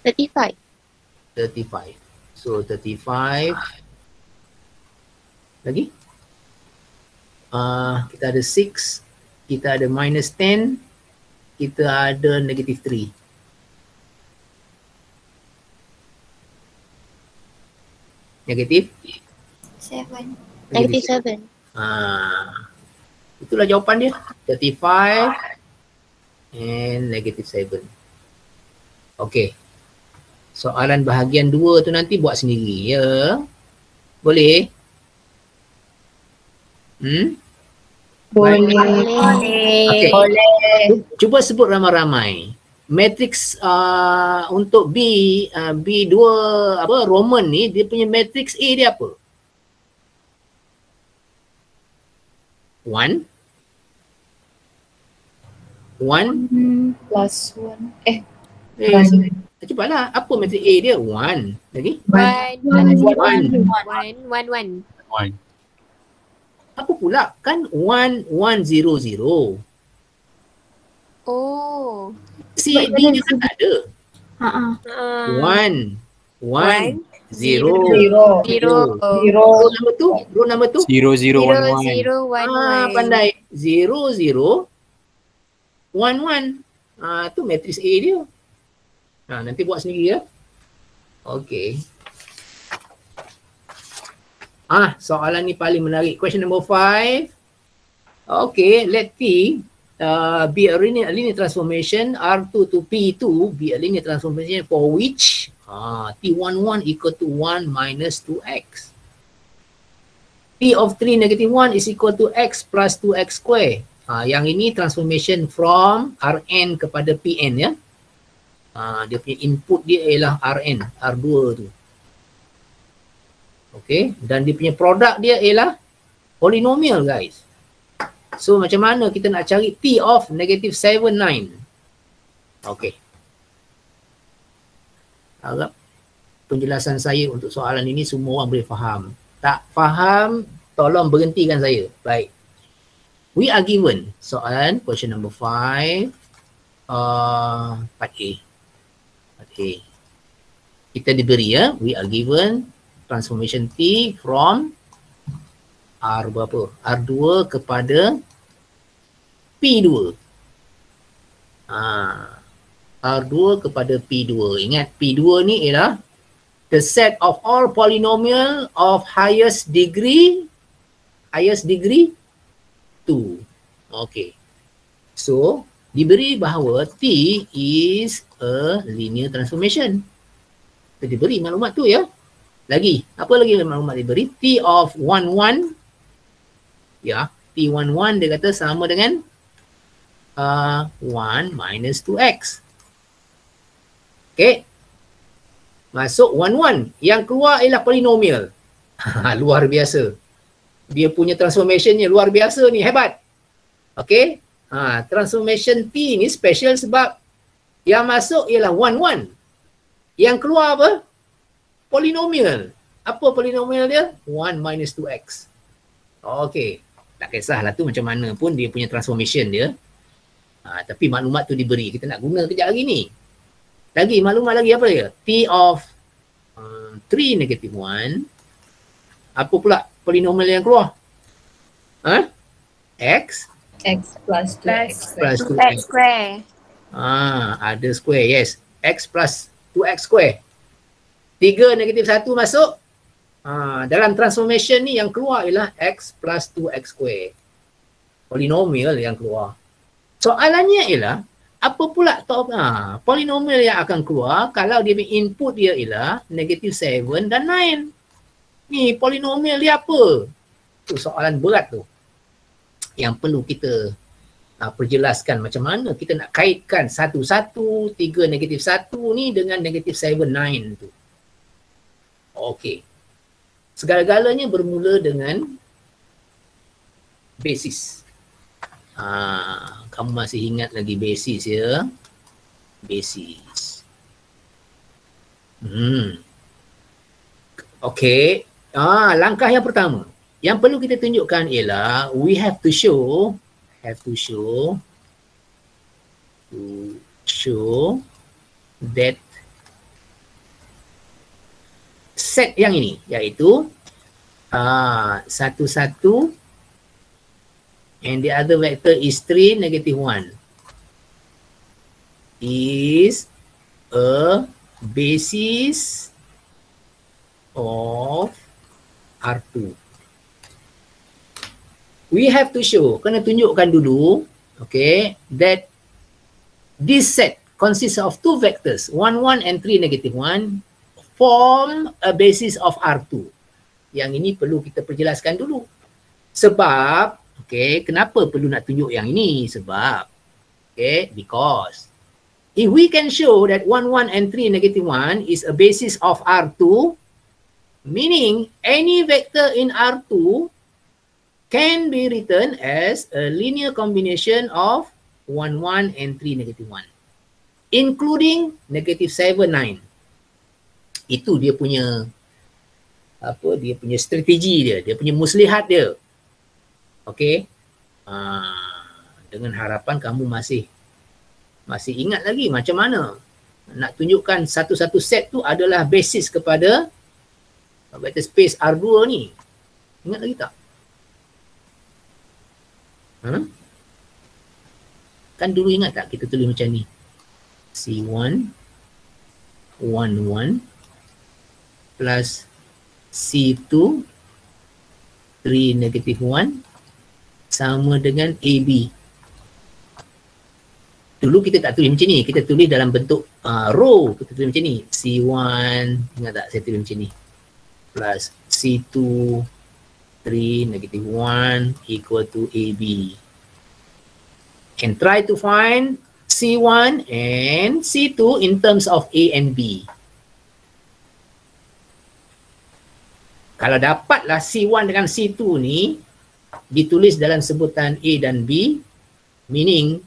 35. 35. So 35. Lagi? Kita ada 6. Kita ada minus 10. Kita ada negative 3. Negative? 7. Negative 7. Itulah jawapan dia. 35 and negative 7. Okey. Soalan bahagian 2 tu nanti buat sendiri ya. Boleh? Boleh. Okay. Cuba sebut ramai-ramai. Matrix untuk B2 apa Roman ni dia punya matrix A dia apa? 1 plus 1. Cepatlah. Apa matrix A dia? 1. Lagi? 1. 1. 1. Apa pula? Kan 1, 1, 0, 0. Oh. C, D nya kan tak ada. Ha. 1, 1, 0, Zero. 0. Row number tu? 0, 0, 1, 1. 0, 1, 1. Pandai. 0, 0, 1, 1. Tu matrix A dia. Nanti buat sendiri ya. Okey. Soalan ni paling menarik. Question number 5. Okay, let T be a linear transformation R2 to P2 be a linear transformation for which T11 equal to 1 minus 2x. P of 3 negative 1 is equal to x plus 2x square. Yang ini transformation from Rn kepada Pn ya. Dia punya input dia ialah Rn, R2 tu. Okay, dan dia punya produk dia ialah polinomial guys. So macam mana kita nak cari T of negative 7, 9? Okay. Harap penjelasan saya untuk soalan ini semua orang boleh faham. Tak faham, tolong berhentikan saya. Baik. We are given soalan question number 5. Part A. Kita diberi ya. We are given transformation T from R berapa? R2 kepada P2. R2 kepada P2. Ingat P2 ni ialah the set of all polynomial of highest degree 2. Okay. So, diberi bahawa T is a linear transformation. Kita diberi maklumat tu ya. Lagi, apa lagi maklumat diberi? T of 1, 1. Ya, T11 dia kata sama dengan 1 minus 2x. Okay. Masuk 1, 1. Yang keluar ialah polinomial. Luar biasa. Dia punya transformationnya luar biasa ni, hebat. Okay. Transformation T ni special sebab yang masuk ialah 1, 1. Yang keluar apa? Polinomial. Apa polinomial dia? 1 minus 2x. Okay. Tak kisahlah tu macam mana pun dia punya transformation dia. Tapi maklumat tu diberi. Kita nak guna kejap lagi ni. Lagi maklumat lagi apa dia? T of 3 negative 1. Apa pula polinomial yang keluar? X X plus 2x plus 2x square. Ada square, yes. X plus 2x square. 3 negatif 1 masuk. Dalam transformation ni yang keluar ialah x plus 2x square. Polinomial yang keluar. Soalannya ialah, apa pula polinomial yang akan keluar kalau dia punya input dia ialah negatif 7 dan 9. Ni polinomial dia apa? Tu soalan berat tu. Yang perlu kita perjelaskan macam mana kita nak kaitkan 1, 1, 3 negatif 1 ni dengan negatif 7, 9 tu. Okey. Segala-galanya bermula dengan basis. Kamu masih ingat lagi basis ya? Basis. Okey. Langkah yang pertama. Yang perlu kita tunjukkan ialah we have to show that set yang ini iaitu 1, 1 and the other vector is 3, negative 1 is a basis of R2. We have to show, kena tunjukkan dulu, okay, that this set consists of two vectors, 1, 1 and 3, negative 1 form a basis of R2. Yang ini perlu kita perjelaskan dulu. Sebab, okay, kenapa perlu nak tunjuk yang ini? Sebab, okay, because if we can show that 1, 1 and 3, negative 1 is a basis of R2, meaning any vector in R2 can be written as a linear combination of 1, 1 and 3, negative 1. Including negative 7, 9. Itu dia punya dia punya strategi dia, dia punya muslihat dia. Okey. Dengan harapan kamu masih ingat lagi macam mana nak tunjukkan satu-satu set tu adalah basis kepada vector space R2 ni. Ingat lagi tak? Kan dulu ingat tak kita tulis macam ni? C1 1 1 plus C2 3 negative 1 sama dengan AB. Dulu kita tak tulis macam ni, kita tulis dalam bentuk row, kita tulis macam ni. C1, ingat tak saya tulis macam ni, plus C2 3 negative 1 equal to AB. And try to find C1 and C2 in terms of A and B. Kalau dapatlah C1 dengan C2 ni ditulis dalam sebutan A dan B, meaning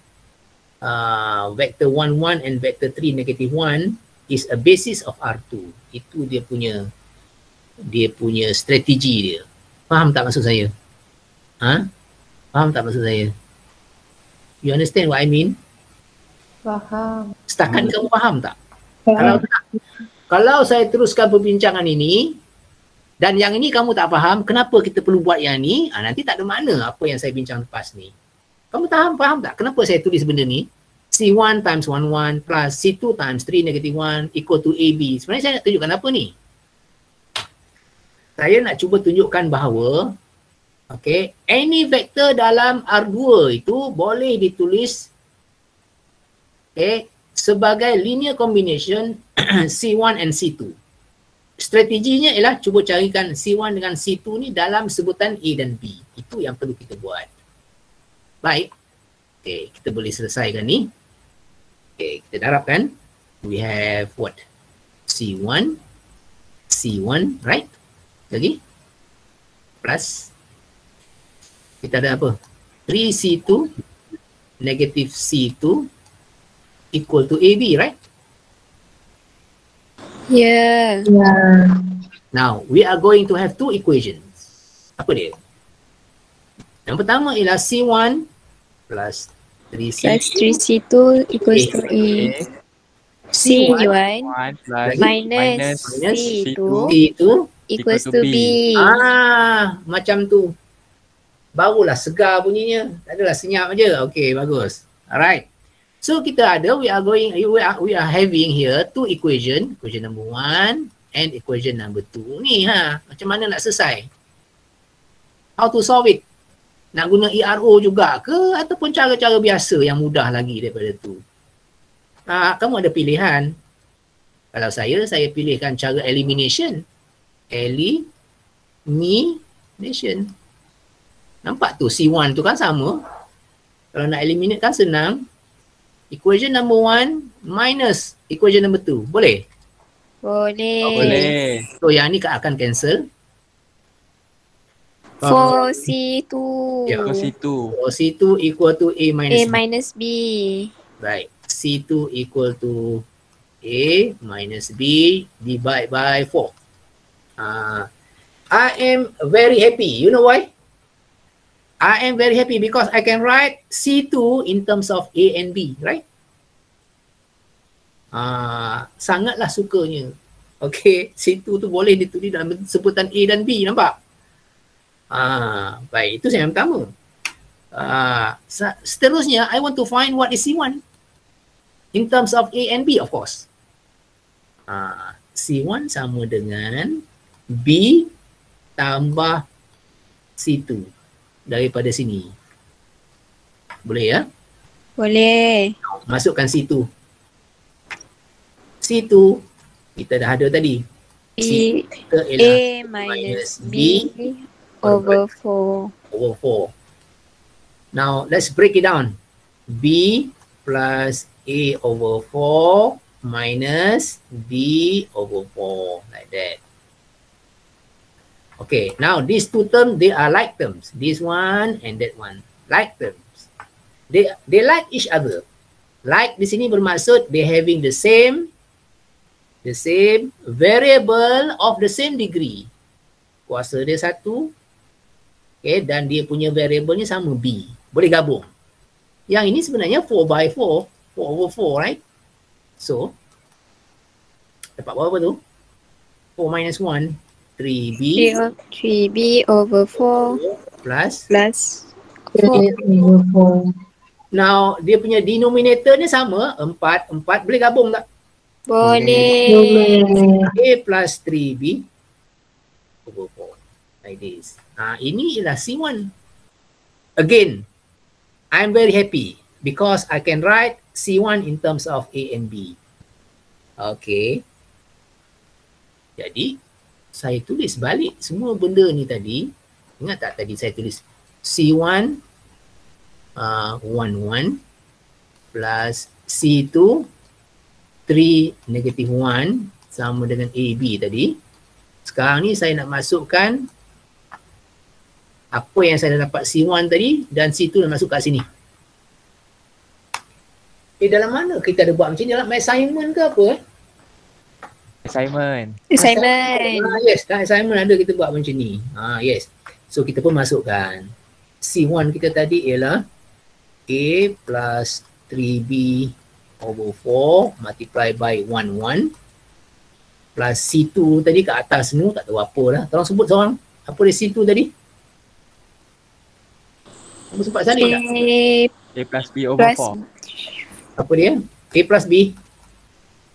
vector 1, 1 and vector 3, negative 1 is a basis of R2. Itu dia punya strategi dia. Faham tak maksud saya? Faham tak maksud saya? You understand what I mean? Faham. Setakat ni kamu faham tak? Kalau saya teruskan perbincangan ini dan yang ini kamu tak faham, kenapa kita perlu buat yang ni? Nanti tak ada makna apa yang saya bincang lepas ni. Kamu faham tak kenapa saya tulis benda ni? C1 times 1, 1 plus C2 times 3 negative 1 equal to AB. Sebenarnya saya nak tunjukkan apa ni? Saya nak cuba tunjukkan bahawa any vector dalam R2 itu boleh ditulis sebagai linear combination C1 and C2. Strateginya ialah cuba carikan C1 dengan C2 ni dalam sebutan A dan B. Itu yang perlu kita buat. Baik. Kita boleh selesaikan ni. Kita darabkan. We have what? C1, right? Lagi? Plus. Kita ada apa? 3C2 negative C2 equal to AB, right? Yeah. Now, we are going to have two equations. Apa dia? Yang pertama ialah C1 plus 3C2 Plus 3C2 equals to A. C1 1 plus minus C2 C2 equals to B. Macam tu. Barulah segar bunyinya. Tak adalah senyap aja. Okey, bagus. Alright. So kita ada, we are having here two equation number 1 and equation number 2 ni. Macam mana nak selesai? How to solve it? Nak guna ERO juga ke ataupun cara-cara biasa yang mudah lagi daripada tu? Kamu ada pilihan. Kalau saya pilihkan cara elimination. Elimination. Nampak tu C1 tu kan sama. Kalau nak eliminate kan senang. Equation number 1 minus equation number 2. Boleh? Boleh. So yang ni akan cancel. 4C2. Ya. C2. So C2 equal to A minus A B. minus B. Right. C2 equal to A minus B divided by 4. I am very happy. You know why? I am very happy because I can write C2 in terms of A and B, right? Sangatlah sukanya. Okay, C2 tu boleh ditulis dalam sebutan A dan B, nampak? Baik, itu yang pertama. Seterusnya, I want to find what is C1 in terms of A and B, of course. C1 sama dengan B tambah C2 daripada sini. Boleh ya? Boleh. Masukkan C2. C2 kita dah ada tadi. B, Kita A minus B over 4. over 4. Now let's break it down. B plus A over 4 minus B over 4, like that. Okay, now these two terms, they are like terms. This one and that one, like terms. They like each other. Like di sini bermaksud they having the same variable of the same degree. Kuasa dia 1. Okay, dan dia punya variabelnya sama B. Boleh gabung. Yang ini sebenarnya 4/4. 4/4, right? So, dapat berapa tu? 4 minus 1. 3B 3B over 4 plus. plus 4. Now, dia punya denominator ni sama. 4. 4 boleh gabung tak? Boleh. A plus 3B over 4. Like this. Ini ialah C1. Again, I'm very happy because I can write C1 in terms of A and B. Okay. Jadi, saya tulis balik semua benda ni tadi. Ingat tak tadi saya tulis C1 1 plus C2 3 negative 1 sama dengan AB tadi. Sekarang ni saya nak masukkan apa yang saya dah dapat C1 tadi dan C2 nak masuk kat sini. Dalam mana kita ada buat macam ni? Dalam assignment ke apa? Assignment. Yes, dalam assignment ada kita buat macam ni. Yes. So kita pun masukkan. C1 kita tadi ialah A plus 3B over 4 multiply by 1 1 plus C2 tadi kat atas semua tak tahu apa lah. Tolong sebut seorang. Apa dia C2 tadi? Kamu sempat salin tak? A plus B over 4. Apa dia? A plus B.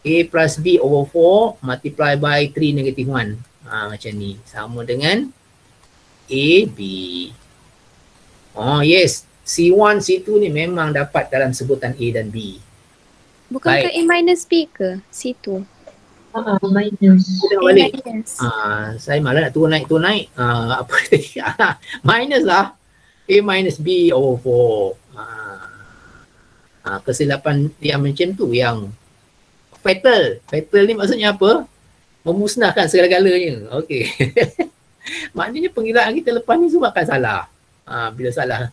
A plus B over 4 multiply by 3 negative 1. Macam ni. Sama dengan AB. Oh yes. C1, C2 ni memang dapat dalam sebutan A dan B. Bukan ke A minus B ke? C2. Minus. Kita A balik. minus. Saya malah nak turun naik. Apa tadi? Minus lah. A minus B over 4. Kesilapan yang macam tu yang fatal. Fatal ni maksudnya apa? Memusnahkan segala-galanya. Okey. Maknanya pengiraan kita lepas ni semua akan salah. Bila salah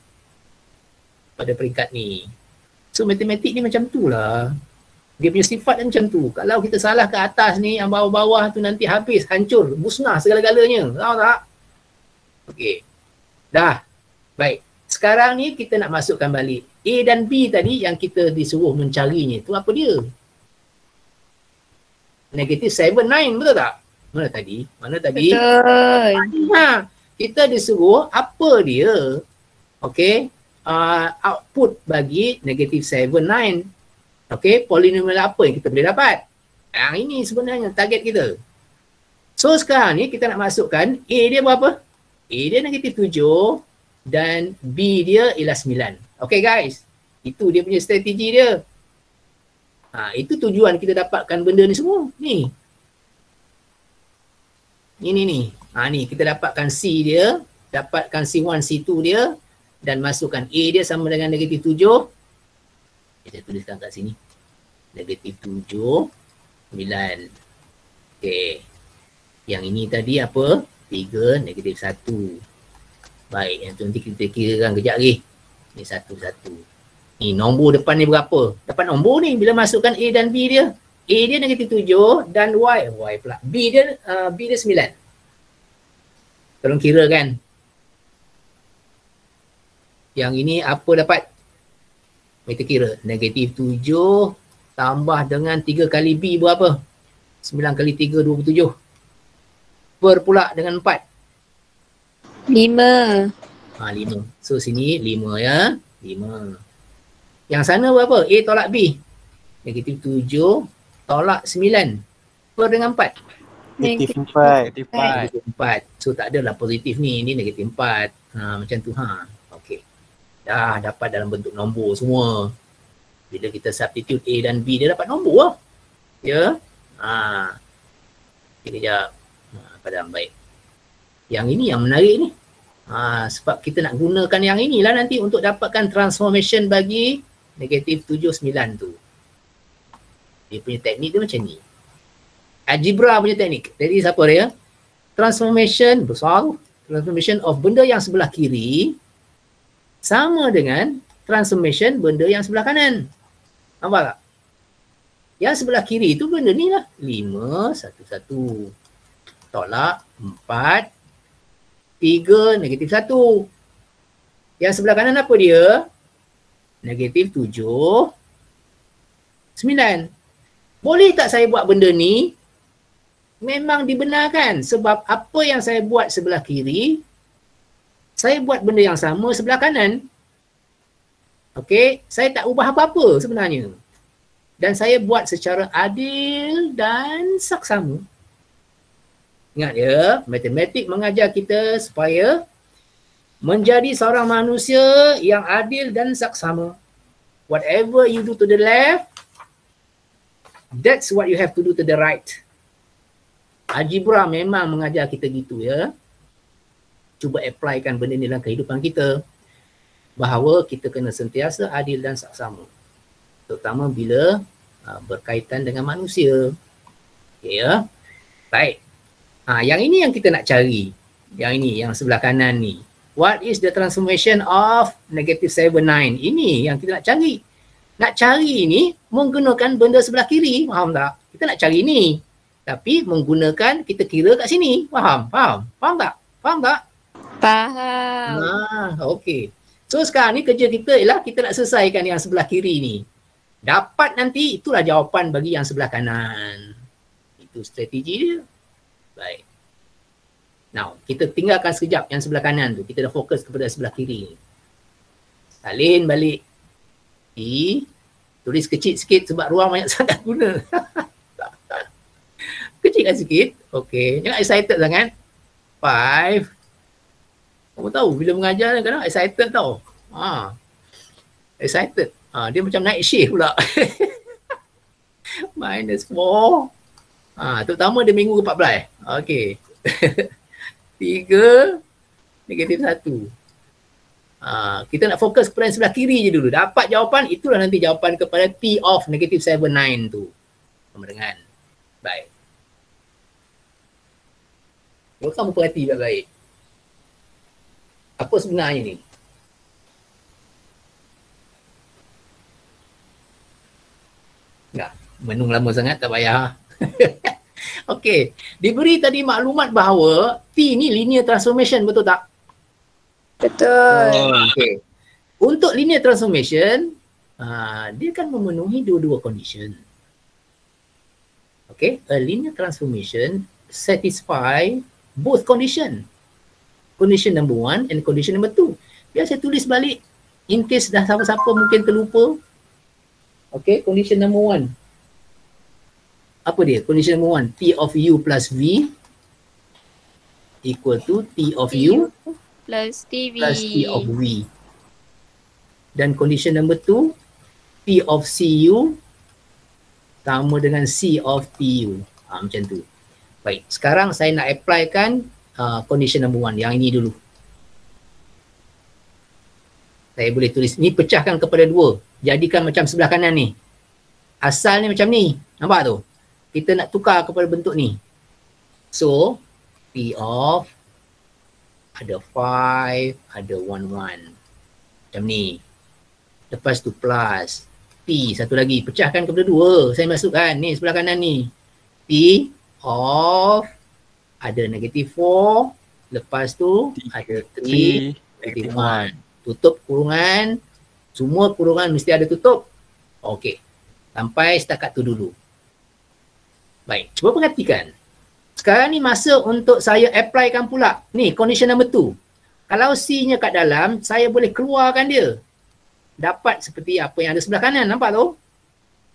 pada peringkat ni. So matematik ni macam tu lah. Dia punya sifat dia macam tu. Kalau kita salah ke atas ni, yang bawah-bawah tu nanti habis, hancur, musnah segala-galanya. Tahu tak? Okey. Dah. Baik. Sekarang ni kita nak masukkan balik. A dan B tadi yang kita disuruh mencarinya tu apa dia? Negative 7, 9, betul tak? Mana tadi? Betul. Kita disuruh apa dia? Okey. Output bagi negative 7, 9. Okey, polinomial apa yang kita boleh dapat? Yang ini sebenarnya target kita. So sekarang ni kita nak masukkan A dia berapa? A dia negative 7 dan B dia ialah 9. Okey guys, itu dia punya strategi dia. Itu tujuan kita dapatkan benda ni semua. Ni. Ini ni. Ni kita dapatkan C dia, dapatkan C1, C2 dia dan masukkan A dia sama dengan negatif 7. Saya tuliskan kat sini. Negatif 7, 9. Okey. Yang ini tadi apa? 3, negatif 1. Baik, yang tu nanti kita kirakan kejap lagi. Ni 1, 1. Ni nombor depan ni berapa? Dapat nombor ni bila masukkan A dan B dia. A dia negatif 7 dan Y pula. B dia 9. Tolong kira kan. Yang ini apa dapat? Kita kira. Negatif 7 tambah dengan 3 kali B berapa? 9 kali 3, 27. Per pula dengan 4. 5. 5. So sini 5 ya. 5. Yang sana berapa? A tolak B. Negatif 7 tolak 9. Per dengan 4. Negatif 4. Negatif 4. Negatif 4. So tak adalah positif ni. Ini negatif 4. Macam tu. Okey. Dah dapat dalam bentuk nombor semua. Bila kita substitute A dan B, dia dapat nombor lah. Ya. Sekejap. Padahal baik. Yang ini yang menarik ni. Sebab kita nak gunakan yang inilah nanti untuk dapatkan transformation bagi negatif 7, 9 tu. Dia punya teknik dia macam ni. Algebra punya teknik. Jadi siapa dia? Transformation besar tu. Transformation of benda yang sebelah kiri sama dengan transformation benda yang sebelah kanan. Nampak tak? Yang sebelah kiri tu benda ni lah. 5, 1, 1. Tolak 4, 3, negatif 1. Yang sebelah kanan apa dia? Negatif 7, 9. Boleh tak saya buat benda ni? Memang dibenarkan sebab apa yang saya buat sebelah kiri, saya buat benda yang sama sebelah kanan. Okey, saya tak ubah apa-apa sebenarnya. Dan saya buat secara adil dan saksama. Ingat ya, matematik mengajar kita supaya menjadi seorang manusia yang adil dan saksama. Whatever you do to the left, that's what you have to do to the right. Algebra memang mengajar kita gitu ya. Cuba applykan benda ni dalam kehidupan kita. Bahawa kita kena sentiasa adil dan saksama. Terutama bila berkaitan dengan manusia. Okay, ya. Baik. Yang ini yang kita nak cari. Yang ini, yang sebelah kanan ni. What is the transformation of negative 7, 9? Ini yang kita nak cari. Nak cari ni menggunakan benda sebelah kiri. Faham tak? Kita nak cari ni. Tapi menggunakan kita kira kat sini. Faham? Faham? Faham tak? Faham tak? Faham. Okey. So sekarang ni kerja kita ialah kita nak selesaikan yang sebelah kiri ni. Dapat nanti itulah jawapan bagi yang sebelah kanan. Itu strategi dia. Baik. Now, kita tinggalkan sekejap yang sebelah kanan tu. Kita dah fokus kepada sebelah kiri. Salin balik. Tulis kecil sikit sebab ruang banyak sangat guna. Kecilkan sikit. Okey. Jangan excited sangat. 5. Kamu tahu bila mengajar kadang excited tau. Excited. Dia macam naik shift pula. -4. Terutama dia minggu ke-14. Okey. 3, negatif 1. Kita nak fokus kepada yang sebelah kiri je dulu. Dapat jawapan, itulah nanti jawapan kepada T of negatif 7, 9 tu. Sama dengan. Baik. Kalau kamu perhati baik-baik. Apa sebenarnya ni? Menung lama sangat, tak payah. Okey, diberi tadi maklumat bahawa T ni linear transformation, betul tak? Betul. Okey. Untuk linear transformation, dia kan memenuhi dua-dua condition. Okey, a linear transformation satisfy both condition. Condition number 1 and condition number 2. Biar saya tulis balik in case dah siapa-siapa mungkin terlupa. Okey, condition number 1. Apa dia? Condition number 1, T of U plus V equal to T of U plus TV plus T of V. Dan condition number 2, T of CU sama dengan C of TU. Macam tu. Baik, sekarang saya nak applykan condition number 1, yang ini dulu. Saya boleh tulis, ni pecahkan kepada 2. Jadikan macam sebelah kanan ni. Asalnya macam ni. Nampak tu? Kita nak tukar kepada bentuk ni. So, T of ada 5, ada 1, 1. Macam ni. Lepas tu plus. T, satu lagi. Pecahkan kepada 2. Saya masukkan ni sebelah kanan ni. T of ada negatif 4. Lepas tu ada 3, negatif 1. Tutup kurungan. Semua kurungan mesti ada tutup. Okey. Sampai setakat tu dulu. Baik, cuba perhatikan. Sekarang ni masa untuk saya applykan pula. Ni, condition number 2. Kalau C-nya kat dalam, saya boleh keluarkan dia. Dapat seperti apa yang ada sebelah kanan. Nampak tu?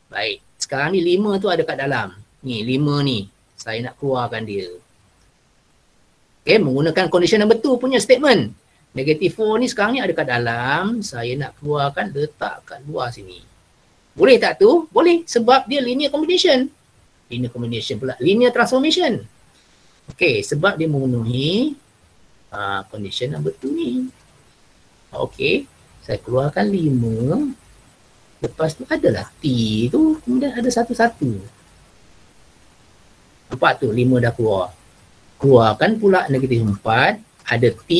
Baik, sekarang ni 5 tu ada kat dalam. Ni, 5 ni. Saya nak keluarkan dia. Okay, menggunakan condition number 2 punya statement. Negatif 4 ni sekarang ni ada kat dalam. Saya nak keluarkan, letak kat luar sini. Boleh tak tu? Boleh, sebab dia linear combination. Linear combination pula. Linear transformation. Okey, sebab dia memenuhi condition number 2 ni. Okey, saya keluarkan 5. Lepas tu adalah T tu. Kemudian ada 1, 1. Nampak tu, 5 dah keluar. Keluarkan pula negatif 4. Ada T,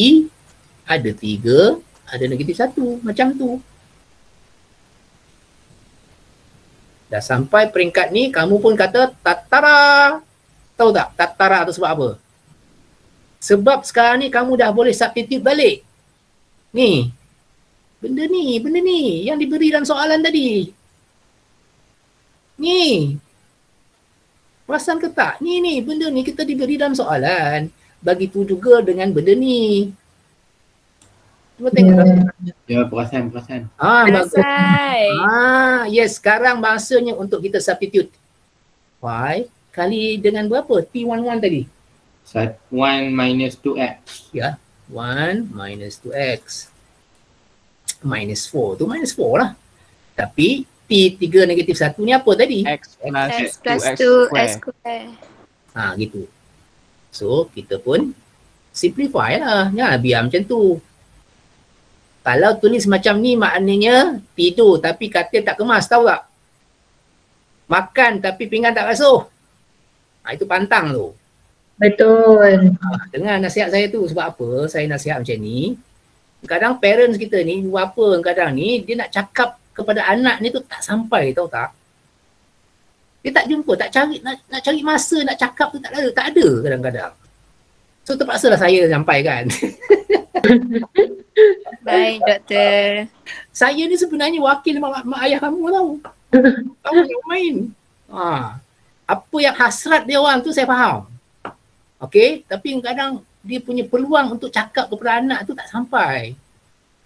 ada 3, ada negatif 1. Macam tu. Dah sampai peringkat ni, kamu pun kata tatara. Tahu tak tatara tu sebab apa? Sebab sekarang ni kamu dah boleh substitute balik. Ni. Benda ni yang diberi dalam soalan tadi. Ni. Perasan ke tak? Ni benda ni kita diberi dalam soalan. Begitu juga dengan benda ni. Cuba tengok. Ya, perasan. Bagus. Selesai. Yes, sekarang masanya untuk kita substitute. Y kali dengan berapa? T11 tadi. 1 minus 2x. Ya, 1 minus 2x. Minus 4 tu minus 4 lah. Tapi T3 negatif 1 ni apa tadi? X X plus plus 2x 2x square. square. Gitu. So, kita pun simplify lah. Jangan biar macam tu. Kalau tulis macam ni maknanya tidur tapi katil tak kemas, tahu tak? Makan tapi pinggan tak basuh. Itu pantang tu. Betul. Dengar nasihat saya tu, sebab apa saya nasihat macam ni. Kadang parents kita ni, bapa kadang ni, dia nak cakap kepada anak ni tu tak sampai, tahu tak? Dia tak jumpa, tak cari, nak cari masa nak cakap tu tak ada kadang-kadang. So terpaksalah saya sampaikan. Baik, doktor. Saya ni sebenarnya wakil mak ayah kamu tau. Kamu yang main. Apa yang hasrat dia orang tu saya faham. Okey, tapi kadang dia punya peluang untuk cakap kepada anak tu tak sampai.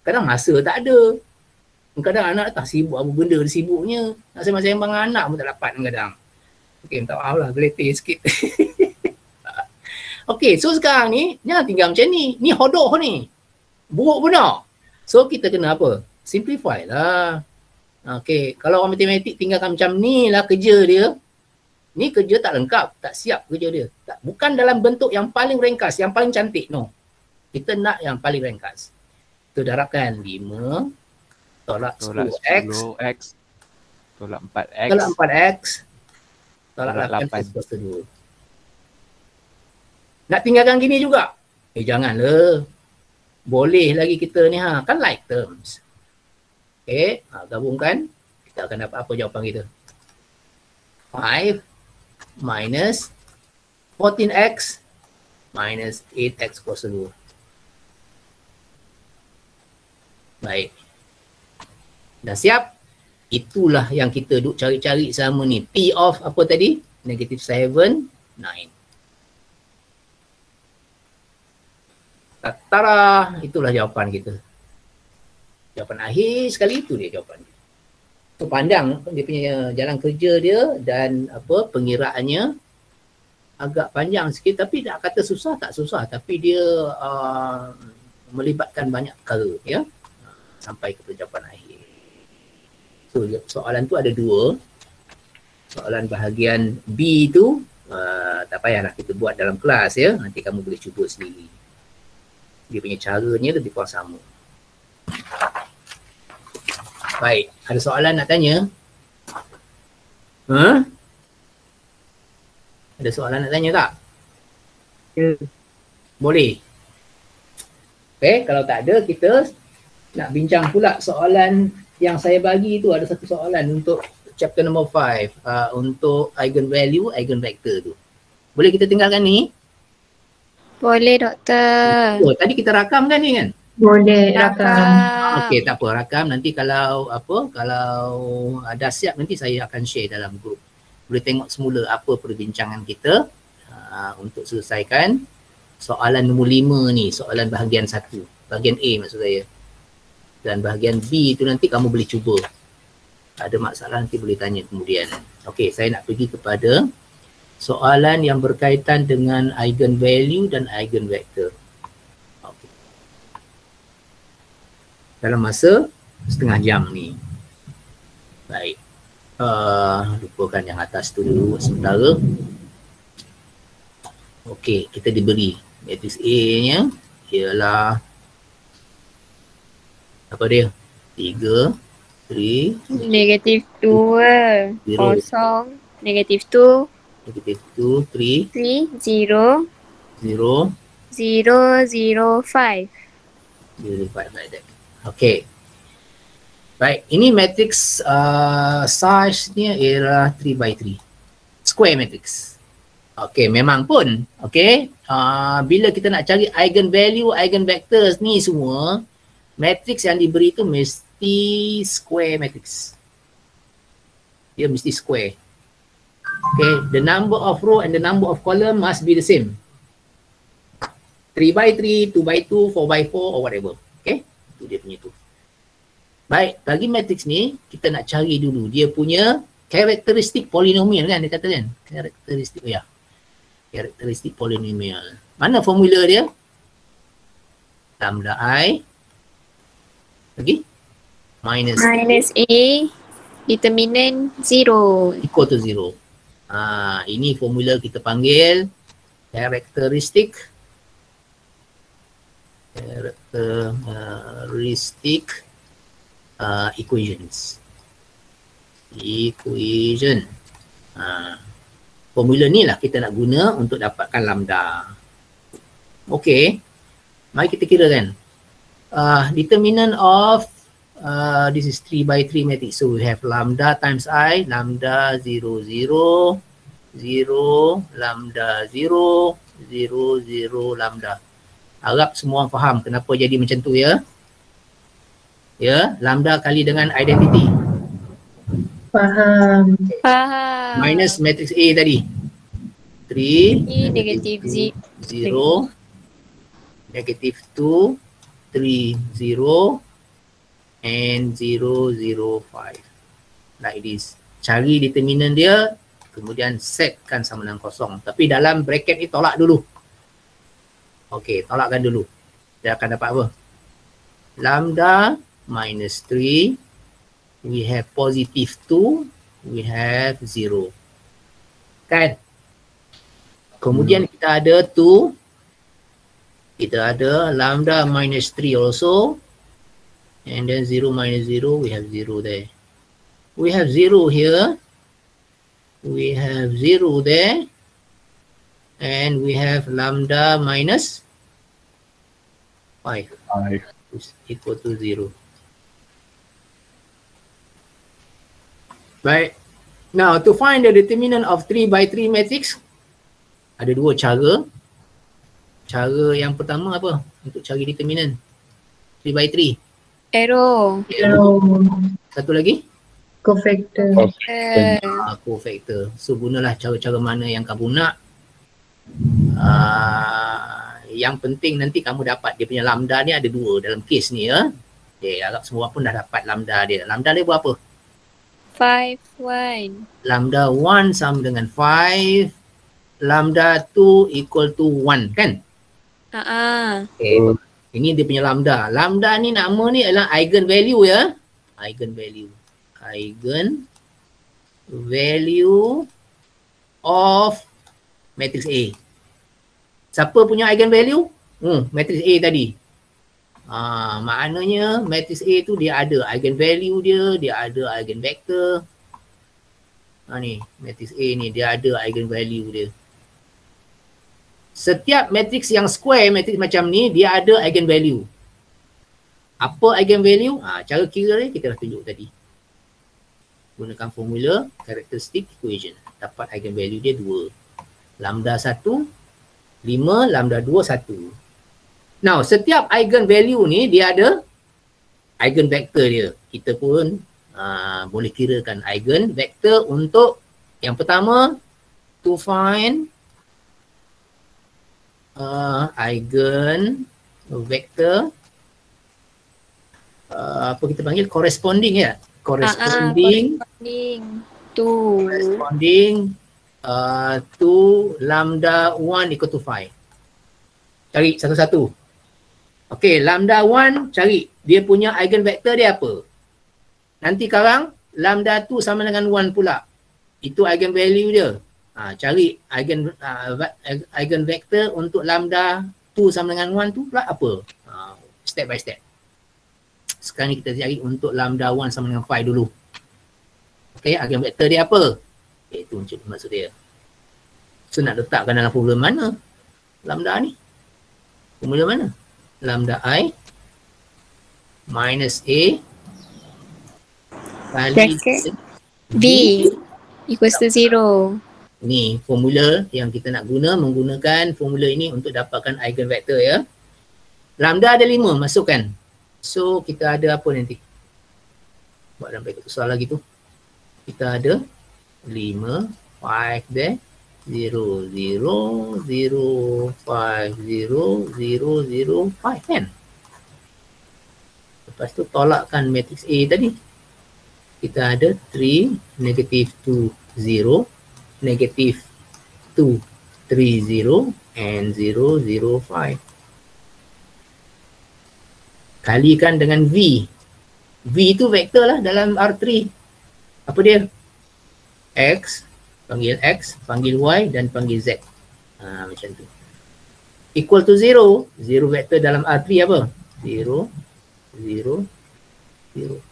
Kadang masa tak ada. Kadang anak tak sibuk apa benda dia sibuknya. Nak sembang-sembang dengan anak pun tak dapat kadang. Okey, minta maaf lah, geletir sikit. Okey, so sekarang ni jangan tinggal macam ni. Ni hodoh ni. Buruk benar. So kita kena apa? Simplify lah. Okey, kalau orang matematik tinggalkan macam ni lah kerja dia. Ni kerja tak lengkap, tak siap kerja dia. Bukan dalam bentuk yang paling ringkas, yang paling cantik, no. Kita nak yang paling ringkas. Kita darabkan 5 tolak 10x tolak 4x tolak 4x tolak 8 kuasa 2. Nak tinggalkan gini juga? Janganlah. Boleh lagi kita ni kan like terms. Okay, gabungkan. Kita akan dapat apa jawapan kita? 5 minus 14x minus 8x kuasa 2. Baik. Dah siap? Itulah yang kita duk cari-cari sama ni. P of apa tadi? Negative 7, 9. Tara, itulah jawapan kita. Jawapan akhir sekali itu dia jawapan dia. So, pandang dia punya jalan kerja dia dan apa pengiraannya agak panjang sikit, tapi tak kata susah, tak susah, tapi dia melibatkan banyak perkara ya sampai ke jawapan akhir. So soalan tu ada 2. Soalan bahagian B tu tak payahlah kita buat dalam kelas ya, nanti kamu boleh cuba sendiri. Dia punya caranya lebih kurang sama. Baik, ada soalan nak tanya? Ada soalan nak tanya tak? Ya. Boleh. Okay, kalau tak ada kita nak bincang pula soalan yang saya bagi tu. Ada satu soalan untuk chapter number 5 untuk eigenvalue, eigenvector tu. Boleh kita tinggalkan ni? Boleh, doktor. Oh, tadi kita rakam kan ni kan? Boleh rakam. Okey, tak apa, rakam nanti kalau ada siap nanti saya akan share dalam grup. Boleh tengok semula apa perbincangan kita untuk selesaikan soalan nombor 5 ni, soalan bahagian 1. Bahagian A maksud saya. Dan bahagian B tu nanti kamu boleh cuba. Ada masalah nanti boleh tanya kemudian. Okey, saya nak pergi kepada soalan yang berkaitan dengan eigenvalue dan eigenvector. Okay. Dalam masa setengah jam ni. Baik. Lupakan yang atas tu dulu sementara. Okey, kita diberi matrix A-nya ialah apa dia? 3, 3, Negatif 2, 0, negatif 2, negative 2, 3, 3, 0, 0, 0, 0, 5. 0, 5 like that. Okay. Baik, ini matrix size-nya ialah 3 by 3. Square matrix. Okey, memang pun. Okey, bila kita nak cari eigenvalue, eigenvectors ni semua, matrix yang diberi tu mesti square matrix. Dia mesti square. Okay, the number of row and the number of column must be the same. 3 by 3, 2 by 2, 4 by 4 or whatever. Okay, itu dia punya tu. Baik, bagi matrix ni, kita nak cari dulu dia punya karakteristik polinomial kan, dia kata kan? Karakteristik, oh ya. Karakteristik polinomial. Mana formula dia? Lambda I lagi minus A determinant 0. equal to 0. Ini formula kita panggil karakteristik equations. Formula ni lah kita nak guna untuk dapatkan lambda. Okey, mari kita kira kan. Determinant of this is 3 by 3 matrix. So we have lambda times I, lambda 0, 0, 0, lambda 0, 0, 0, lambda. Harap semua orang faham kenapa jadi macam tu ya. Ya, lambda kali dengan identity. Faham. Minus matrix A tadi. 3, Negative 0, negative 2, 3, 0, and 0, 0, 5. Like this. Cari determinant dia, kemudian setkan sama dengan kosong. Tapi dalam bracket ni tolak dulu. Okey, tolakkan dulu. Dia akan dapat apa? Lambda minus 3. We have positive 2. We have 0. Kan? Kemudian kita ada 2. Kita ada lambda minus 3 also. And then 0 minus 0, we have 0 there. We have 0 here. We have 0 there. And we have lambda minus 5. Is equal to 0. Baik. Now, to find the determinant of 3 by 3 matrix, ada dua cara. Cara yang pertama apa? Untuk cari determinant 3 by 3. Arrow. Satu lagi? Cofactor. Cofactor. So gunalah cara-cara mana yang kamu nak. Yang penting nanti kamu dapat dia punya lambda ni ada dua dalam kes ni ya. Okay, harap semua pun dah dapat lambda dia. Lambda dia berapa? 5, 1. Lambda 1 sama dengan 5. Lambda 2 equal to 1 kan? Okay. Ini dia punya lambda. Lambda ni nama ni adalah eigenvalue ya. Eigenvalue. Eigenvalue of matrix A. Siapa punya eigenvalue? Matrix A tadi. Maknanya matrix A tu dia ada eigenvalue dia ada eigenvector. Ni matrix A ni dia ada eigenvalue dia. Setiap matrix yang square, matrix macam ni, dia ada eigenvalue. Apa eigenvalue? Cara kira dia kita dah tunjuk tadi. Gunakan formula characteristic equation. Dapat eigenvalue dia 2. Lambda 1, 5, lambda 2, 1. Now, setiap eigenvalue ni dia ada eigenvector dia. Kita pun boleh kirakan eigenvector untuk yang pertama, to find eigenvector apa kita panggil corresponding ya, corresponding to lambda 1 equal to 5. Cari satu-satu. Okey, lambda 1 cari dia punya eigenvector dia apa. Nanti sekarang lambda 2 sama dengan 1 pula. Itu eigenvalue dia. Cari eigenvector untuk lambda 2 sama dengan 1 tu pula apa. Step by step. Sekarang ni kita cari untuk lambda 1 sama dengan 5 dulu. Okey, eigenvector dia apa? Itu maksud dia. So nak letakkan dalam formula mana? Lambda ni. Formula mana? Lambda I minus A kali B equals to 0. Ni formula yang kita nak guna, menggunakan formula ini untuk dapatkan eigenvector ya. Lambda ada 5, masukkan. So kita ada apa nanti? Buat dalam bracket besar lagi tu. Kita ada 5, 5 there. 0, 0, 0, 5, 0, 0, 0, 5 kan? Lepas tu tolakkan matrix A tadi. Kita ada 3, negative 2, 0, negative 2, 3, 0 and 0, 0, 5. Kalikan dengan V. V tu vektor lah dalam R3. Apa dia? X, panggil X, panggil Y dan panggil Z. Macam tu. Equal to 0. 0 vektor dalam R3 apa? 0, 0, 0.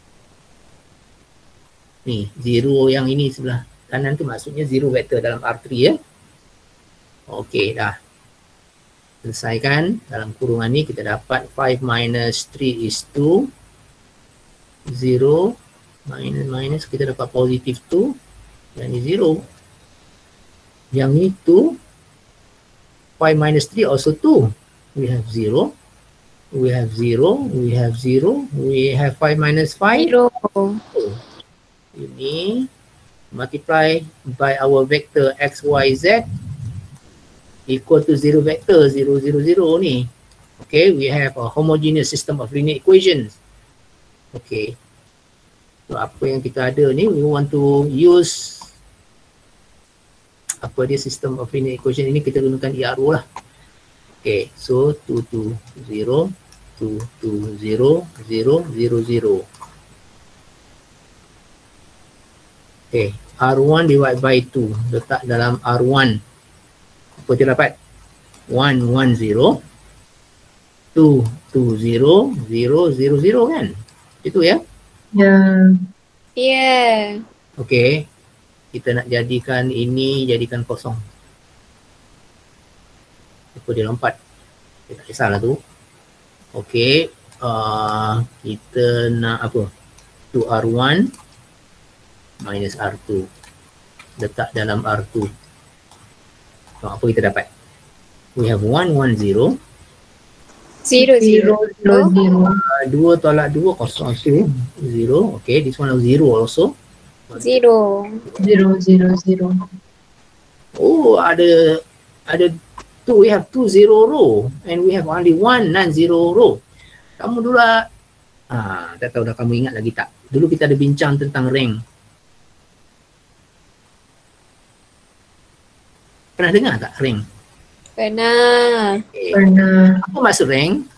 Ni, 0 yang ini sebelah kanan tu maksudnya 0 vektor dalam R3 ya. Okey, dah. Selesaikan. Dalam kurungan ni kita dapat 5 minus 3 is 2. 0 minus kita dapat positif 2. Yang ni 0. Yang ni 2. 5 minus 3 also 2. We have 0. We have 0. We have 0. We have 5 minus 5. 0. Ini multiply by our vector x, y, z equal to 0 vector 0, 0, 0 ni. Okay, we have a homogeneous system of linear equations. Okay. So apa yang kita ada ni, we want to use apa dia system of linear equation ini, kita gunakan ERO lah. Okay, so 2, 2, 0, 2, 2, 0, 0, 0, 0. Okay, R1 divide by 2. Letak dalam R1. Apa kita dapat? 1, 1, 0. 2, 2, 0, 0, 0, 0 kan? Itu ya? Yeah. Okay. Kita nak jadikan ini, jadikan kosong. Apa dia lompat? Okay, tak kisahlah tu. Okay. Kita nak apa? 2R1 minus R2. Letak dalam R2. So, apa kita dapat? We have 1, 1, 0. 0, 0. 2 tolak 2, kosong. 0. Okay, this one is 0 also. 0. Oh, ada 2. We have 2 0 row. And we have only 1 non-zero row. Kamu dulu tak tahu dah kamu ingat lagi tak? Dulu kita ada bincang tentang rank. Pernah dengar tak rank? Pernah. Okay. Apa maksud rank?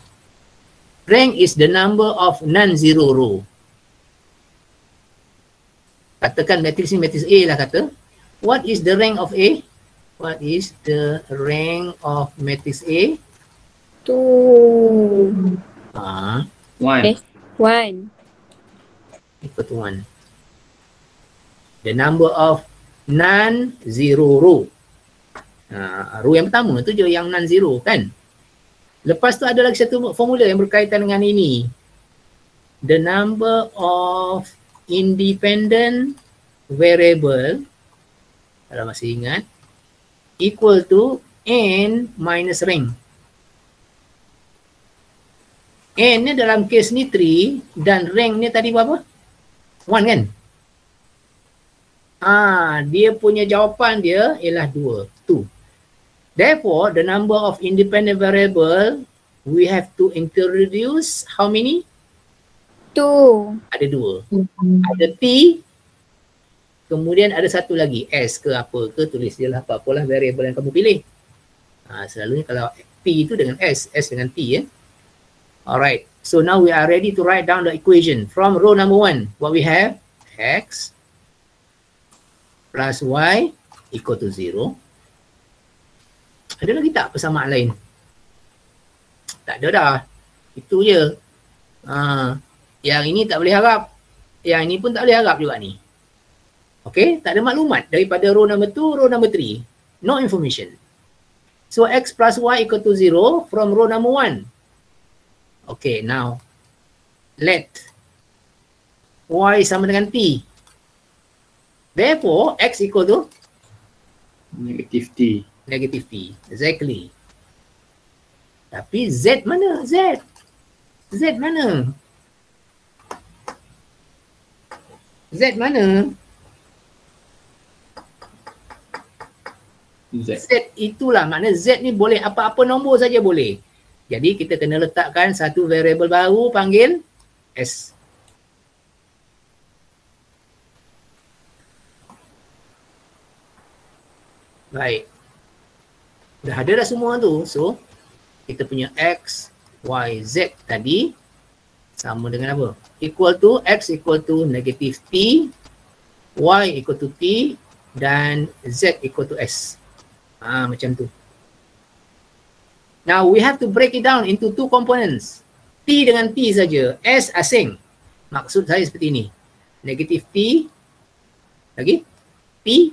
Rank is the number of non-zero row. Katakan matrix ni matrix A lah kata. What is the rank of A? What is the rank of matrix A? 2. 1. 1. Equal to 1. The number of non-zero row. Row yang pertama tu je yang non-zero kan. Lepas tu ada lagi satu formula yang berkaitan dengan ini. The number of independent variable, kalau masih ingat, equal to n minus rank. N ni dalam kes ni 3 dan rank ni tadi berapa? 1 kan? Dia punya jawapan dia ialah 2. Therefore, the number of independent variable we have to introduce how many? 2. Ada 2. Ada T, kemudian ada satu lagi S ke apa ke, tulis je lah apa-apalah variable yang kamu pilih. Selalunya kalau P itu dengan S dengan T ya. Alright, so now we are ready to write down the equation. From row number 1, what we have? X plus Y equal to 0. Ada lagi tak persamaan lain? Tak ada dah. Itu je. Yang ini tak boleh harap. Yang ini pun tak boleh harap juga ni. Okay, tak ada maklumat daripada row number 2, row number 3. No information. So X plus Y equal to 0 from row number 1. Okay, now let Y sama dengan T. Therefore, X equal to Negative T. Negative T. Exactly. Tapi Z mana? Z. Z mana? Z mana? Z. Z itulah, makna Z ni boleh apa-apa nombor saja boleh. Jadi kita kena letakkan satu variable baru panggil S. Baik. Dah ada dah semua tu. So, kita punya X, Y, Z tadi sama dengan apa? Equal to, X equal to negative T, Y equal to T dan Z equal to S. Macam tu. Now we have to break it down into two components. T dengan T saja. S asing. Maksud saya seperti ini. Negative T. Lagi. T.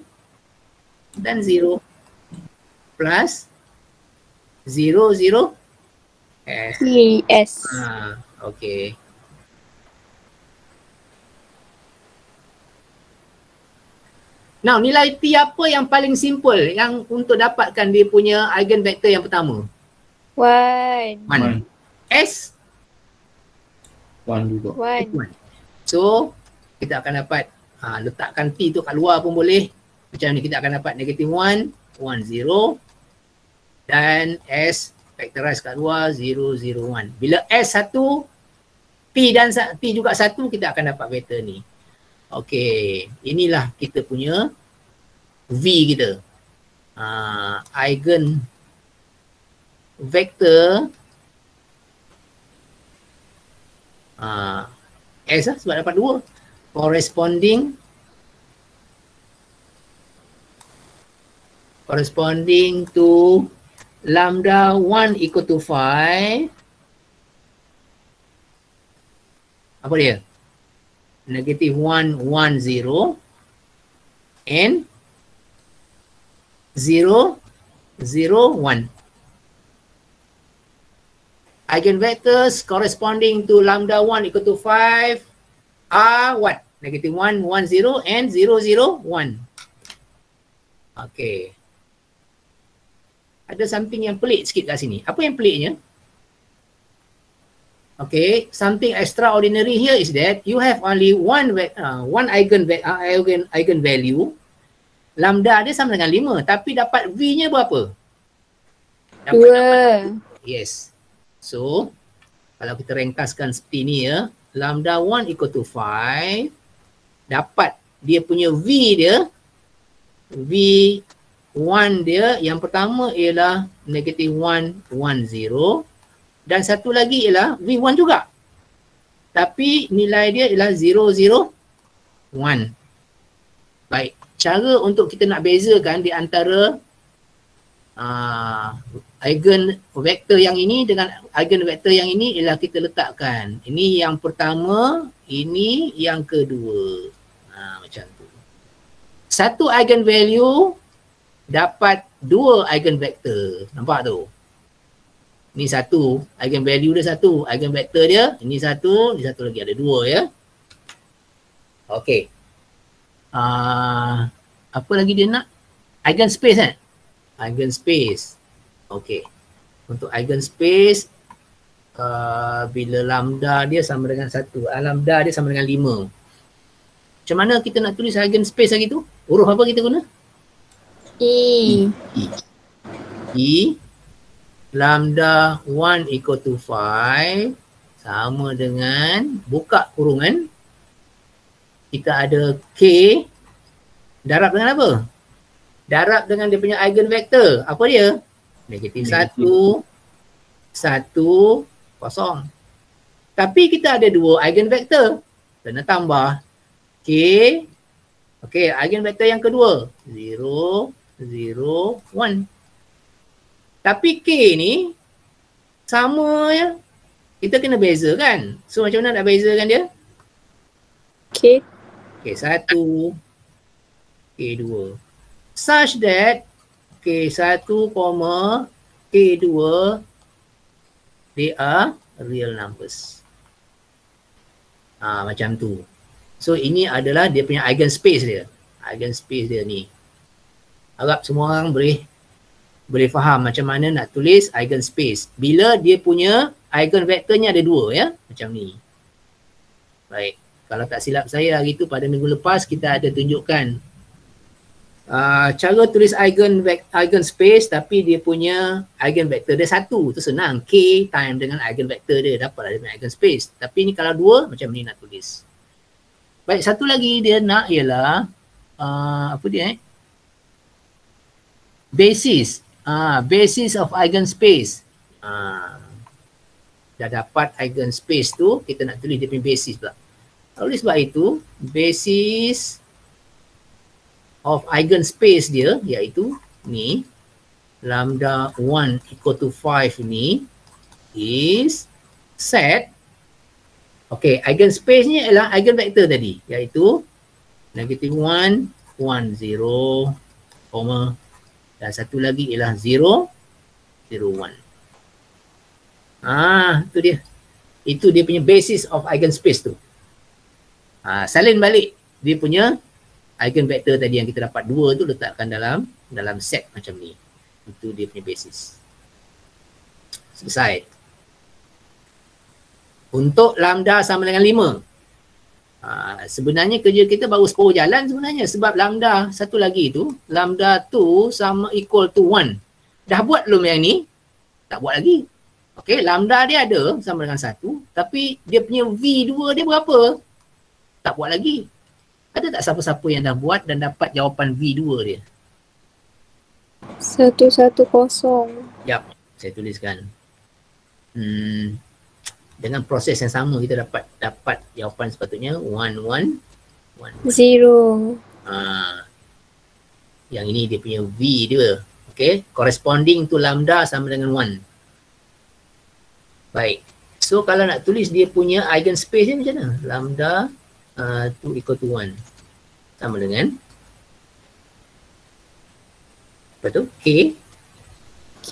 Dan 0. Plus 0, 0. S. S. Okay. Now nilai T apa yang paling simple yang untuk dapatkan dia punya eigenvector yang pertama? 1. 1. S? 1 juga. 1. So, kita akan dapat letakkan T tu kat luar pun boleh. Macam ni kita akan dapat negative 1, 1, 0 dan S factorize kat luar 0, 0, 1. Bila S 1, T dan T juga 1, kita akan dapat vektor ni. Okey, inilah kita punya V kita. Eigen vector S lah sebab dapat 2. Corresponding to lambda 1 equal to 5. Apa dia? Negative 1, 1, 0 and 0, 0, 1. Eigenvectors corresponding to lambda 1 equal to 5 are what? Negative 1, 1, 0 and 0, 0, 1. Okay. Ada something yang pelik sikit kat sini. Apa yang peliknya? Okay, something extraordinary here is that you have only one eigenvalue. Lambda dia sama dengan 5, tapi dapat V-nya berapa? Dapat 2. Yes. So, kalau kita ringkaskan seperti ni ya, lambda 1 equal to 5, dapat dia punya V dia, V1 dia yang pertama ialah negative 1, 1, 0. Dan satu lagi ialah V1 juga. Tapi nilai dia ialah 0, 0, 1. Baik. Cara untuk kita nak bezakan di antara eigenvector yang ini dengan eigenvector yang ini ialah kita letakkan. Ini yang pertama, ini yang kedua. Macam tu. Satu eigenvalue dapat 2 eigenvector. Nampak tu? Ni satu, eigenvalue dia satu, eigenvector dia, ini satu lagi ada 2 ya. Okey. Apa lagi dia nak? Eigenspace Eigenspace. Okey. Untuk eigenspace, bila lambda dia sama dengan 1, lambda dia sama dengan 5. Macam mana kita nak tulis eigenspace lagi tu? Huruf apa kita guna? E. Lambda 1 equal to 5 sama dengan buka kurungan. Kita ada K darab dengan apa? Darab dengan dia punya eigenvector. Apa dia? Negatif 1, 1, 0. Tapi kita ada 2 eigenvector. Kena tambah K. Okey, eigenvector yang kedua 0, 0, 1. Tapi K ni sama ya. Kita kena bezakan. So macam mana nak bezakan dia? K. K1, K2. Such that K1, K2 they are real numbers. Macam tu. So ini adalah dia punya eigenspace dia. Eigenspace dia ni. Harap semua orang boleh faham macam mana nak tulis eigenspace. Bila dia punya eigenvektornya ada 2 ya. Macam ni. Baik. Kalau tak silap saya hari tu pada minggu lepas kita ada tunjukkan cara tulis eigenspace tapi dia punya eigenvektor dia 1. Tu senang. K time dengan eigenvektor dia. Dapatlah dia punya eigenspace. Tapi ni kalau 2 macam ni nak tulis. Baik, satu lagi dia nak ialah apa dia basis. Basis of eigenspace. Dah dapat eigenspace tu, kita nak tulis dia punya basis pula. Oleh sebab itu, basis of eigenspace dia iaitu ni lambda 1 equal to 5 ni is set. Okay, eigenspace ni ialah eigenvector tadi iaitu negative 1, 1, 0, comma dan satu lagi ialah 0, 0, 1. Tu dia. Itu dia punya basis of eigenspace tu. Salin balik dia punya eigenvector tadi yang kita dapat 2 tu letakkan dalam set macam ni. Itu dia punya basis. Selesai. Untuk lambda sama dengan 5. Sebenarnya kerja kita baru separuh jalan sebenarnya sebab lambda satu lagi tu lambda 2 sama equal to 1. Dah buat belum yang ni? Tak buat lagi. Okey, lambda dia ada sama dengan 1 tapi dia punya V2 dia berapa? Tak buat lagi. Ada tak siapa-siapa yang dah buat dan dapat jawapan V2 dia? 110. Yap, saya tuliskan. Dengan proses yang sama kita dapat jawapan sepatutnya 1, 1, 1. 0. Yang ini dia punya V dia. Okay, corresponding to lambda sama dengan 1. Baik. So kalau nak tulis dia punya eigenspace ni macam mana? Lambda 2 equal to 1. Sama dengan apa tu? K. K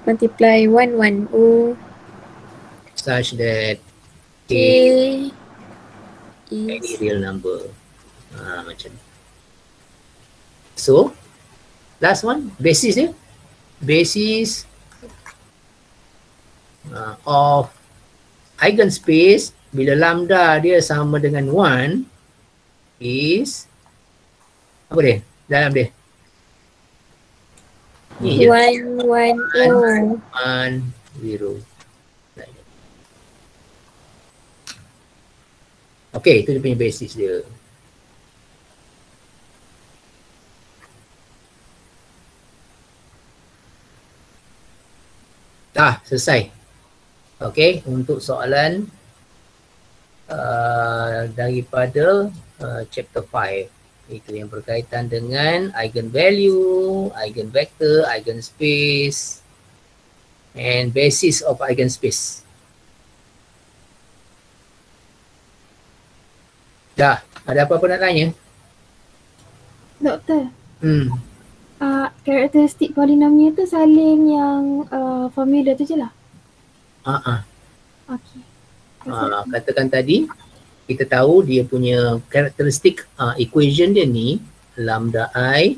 multiply 1, 1. Such that K any is real number. Macam ni. So, last one, basis dia. Basis of eigenspace bila lambda dia sama dengan 1 is apa dia? Dalam dia. Ni je. 1, 1, 1, 0. Okay, itu dia punya basis dia. Selesai. Okay, untuk soalan daripada chapter 5. Itu yang berkaitan dengan eigenvalue, eigenvector, eigenspace and basis of eigenspace. Dah, ada apa-apa nak tanya? Doktor, Hmm. karakteristik polinomial tu salin yang formula tu je lah. Okey. Katakan tadi kita tahu dia punya karakteristik equation dia ni lambda I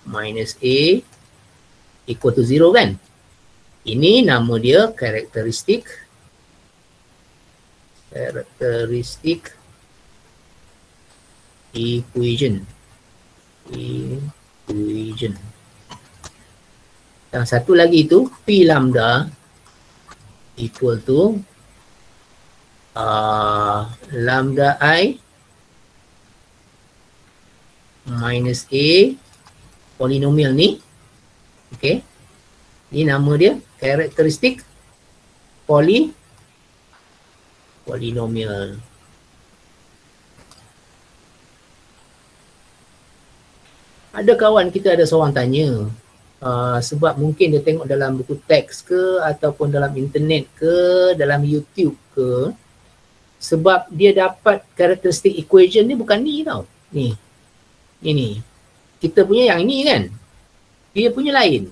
minus A equal to 0 kan? Ini nama dia karakteristik equation. Yang satu lagi itu P lambda equal to lambda I minus A polinomial ni. Okay. Ini nama dia karakteristik polinomial. Ada kawan kita ada seorang tanya sebab mungkin dia tengok dalam buku teks ke ataupun dalam internet ke, dalam YouTube ke, sebab dia dapat karakteristik equation ni bukan ni tau. Ni. Ini. Kita punya yang ini kan. Dia punya lain.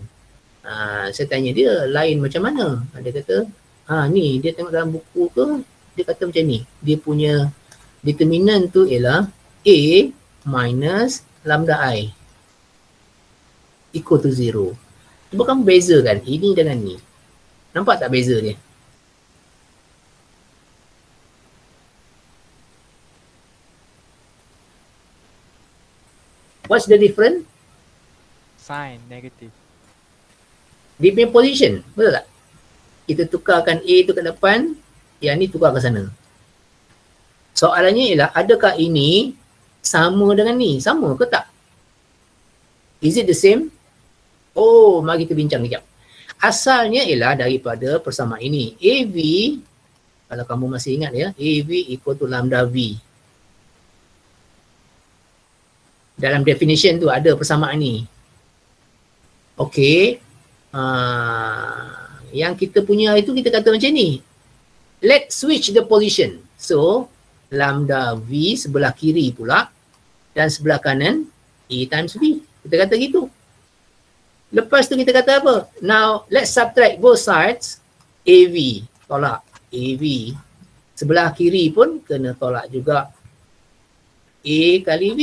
Saya tanya dia lain macam mana? Dia kata, ni dia tengok dalam buku ke, dia kata macam ni. Dia punya determinant tu ialah A minus lambda I. equal to 0. Cuba kamu bezakan ini dengan ni. Nampak tak beza dia? What's the difference? Sign negative. Dia punya position, betul tak? Kita tukarkan A tu ke depan, yang ni tukar ke sana. Soalannya ialah, adakah ini sama dengan ni? Sama ke tak? Is it the same? Oh, mari kita bincang sekejap. Asalnya ialah daripada persamaan ini. AV, kalau kamu masih ingat ya, AV equal to lambda V. Dalam definition tu ada persamaan ni. Okey. Yang kita punya itu kita kata macam ni. Let's switch the position. So, lambda V sebelah kiri pula dan sebelah kanan A times V. Kita kata gitu. Lepas tu kita kata apa? Now, let's subtract both sides. AV. Tolak. AV. Sebelah kiri pun kena tolak juga. A kali V.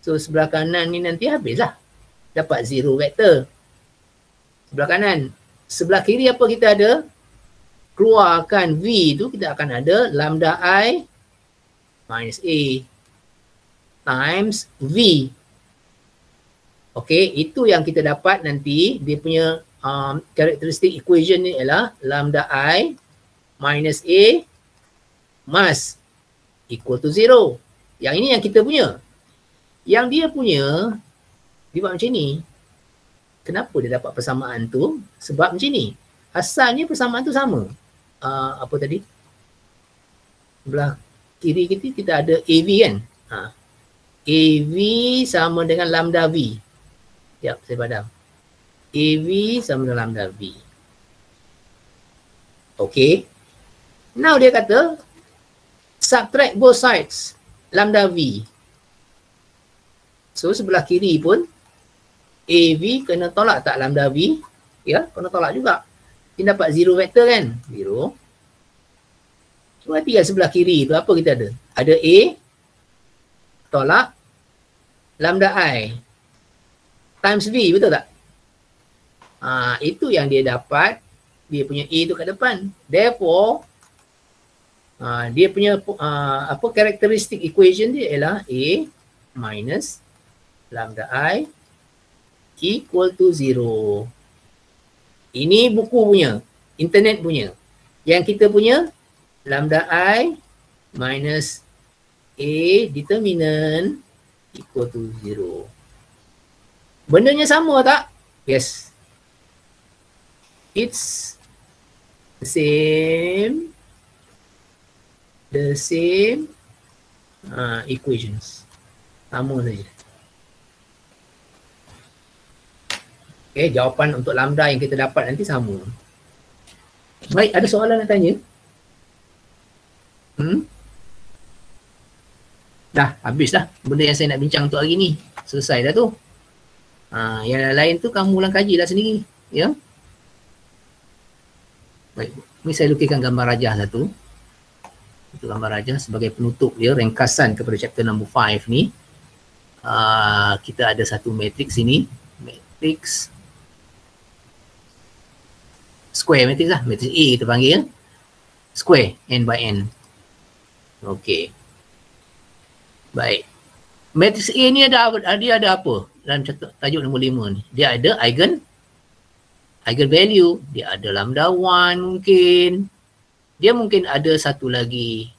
So, sebelah kanan ni nanti habislah. Dapat 0 vektor. Sebelah kanan. Sebelah kiri apa kita ada? Keluarkan V tu, kita akan ada lambda I minus A times V. Okey, itu yang kita dapat nanti. Dia punya characteristic equation ni ialah lambda I minus A mas equal to 0. Yang ini yang kita punya. Yang dia punya, dia buat macam ni. Kenapa dia dapat persamaan tu? Sebab macam ni. Asalnya persamaan tu sama. Apa tadi? Sebelah kiri kita ada AV kan? AV sama dengan lambda V. Sekejap, saya padam. AV sama dengan lambda V. Okay. Now dia kata, subtract both sides. Lambda V. So sebelah kiri pun AV kena tolak tak lambda V? Ya, kena tolak juga. Kita dapat 0 vektor kan? 0. Cuma tinggal sebelah kiri tu apa kita ada? Ada A tolak lambda I times V, betul tak? Itu yang dia dapat. Dia punya A tu kat depan. Therefore, dia punya characteristic equation dia ialah A minus lambda I equal to 0. Ini buku punya, internet punya. Yang kita punya, lambda I minus A determinant equal to 0. Bendanya sama tak? Yes. It's the same. The same equations. Sama saja. Okay, jawapan untuk lambda yang kita dapat nanti sama. Baik, ada soalan nak tanya? Dah, habis dah benda yang saya nak bincang untuk hari ni. Selesai dah tu. Yang lain tu kamu ulang kaji lah sendiri. Ya. Baik, ni saya lukiskan gambar rajah satu. Itu gambar rajah sebagai penutup dia, ringkasan kepada chapter number 5 ni. Kita ada satu matrix ini. Matrix square matrix lah. Matrix A kita panggil. Square, n by n. Okey. Baik. Matrix A ni dia ada apa? Dalam tajuk nombor 5 ni. Dia ada eigen value. Dia ada lambda 1 mungkin. Dia mungkin ada satu lagi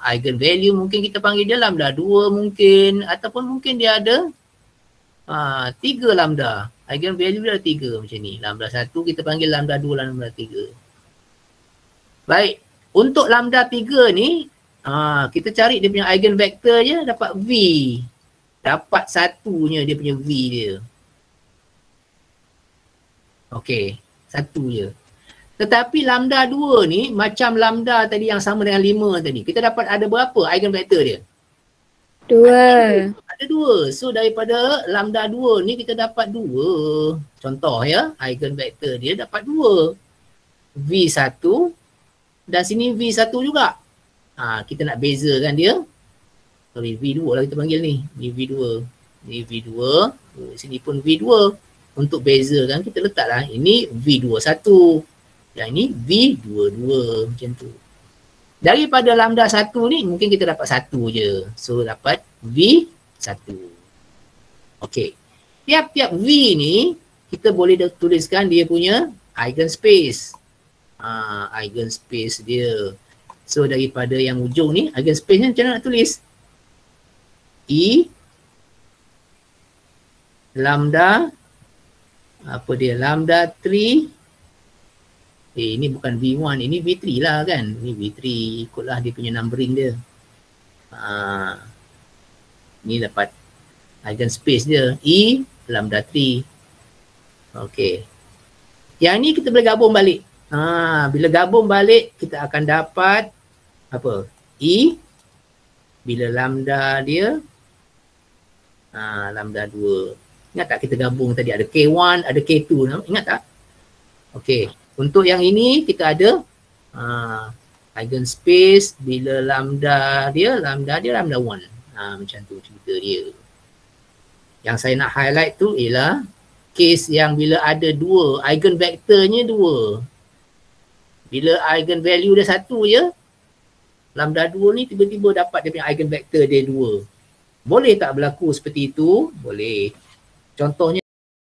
eigen value. Mungkin kita panggil dia lambda 2 mungkin. Ataupun mungkin dia ada 3 lambda. Eigen value dia ada 3 macam ni. Lambda 1 kita panggil lambda 2, lambda 3. Baik. Untuk lambda 3 ni, kita cari dia punya eigen vector je, dapat V. Dapat satunya dia punya V dia. Okey, satu je. Tetapi lambda 2 ni, macam lambda tadi yang sama dengan 5 tadi. Kita dapat ada berapa eigen vector dia? 2. Ada 2. So daripada lambda 2 ni kita dapat 2. Contoh ya, eigen vector dia dapat 2. V1 dan sini V1 juga. Kita nak bezakan dia. Sorry, V2 lah kita panggil ni. Ni V2. Ni V2. Sini pun V2. Untuk bezakan kita letaklah ini V21. Yang ini V22 macam tu. Daripada lambda 1 ni mungkin kita dapat 1 je. So dapat V1. Okey. Tiap-tiap V ni kita boleh tuliskan dia punya eigenspace. Eigenspace dia. So daripada yang ujung ni eigenspace ni macam mana nak tulis? E lambda apa dia? Lambda 3. Ini bukan V1, ini V3 lah kan. Ini V3, ikutlah dia punya numbering dia. Ni dapat eigenspace dia. E lambda 3. Okey. Yang ni kita boleh gabung balik. Bila gabung balik, kita akan dapat apa? E bila lambda dia lambda 2. Ingat tak kita gabung tadi ada K1, ada K2. Ingat tak? Okey. Untuk yang ini kita ada eigenspace bila lambda dia lambda 1. Macam tu cerita dia. Yang saya nak highlight tu ialah case yang bila ada 2, eigenvektornya 2. Bila eigenvalue dia 1 je, lambda 2 ni tiba-tiba dapat dia punya eigenvektor dia 2. Boleh tak berlaku seperti itu? Boleh. Contohnya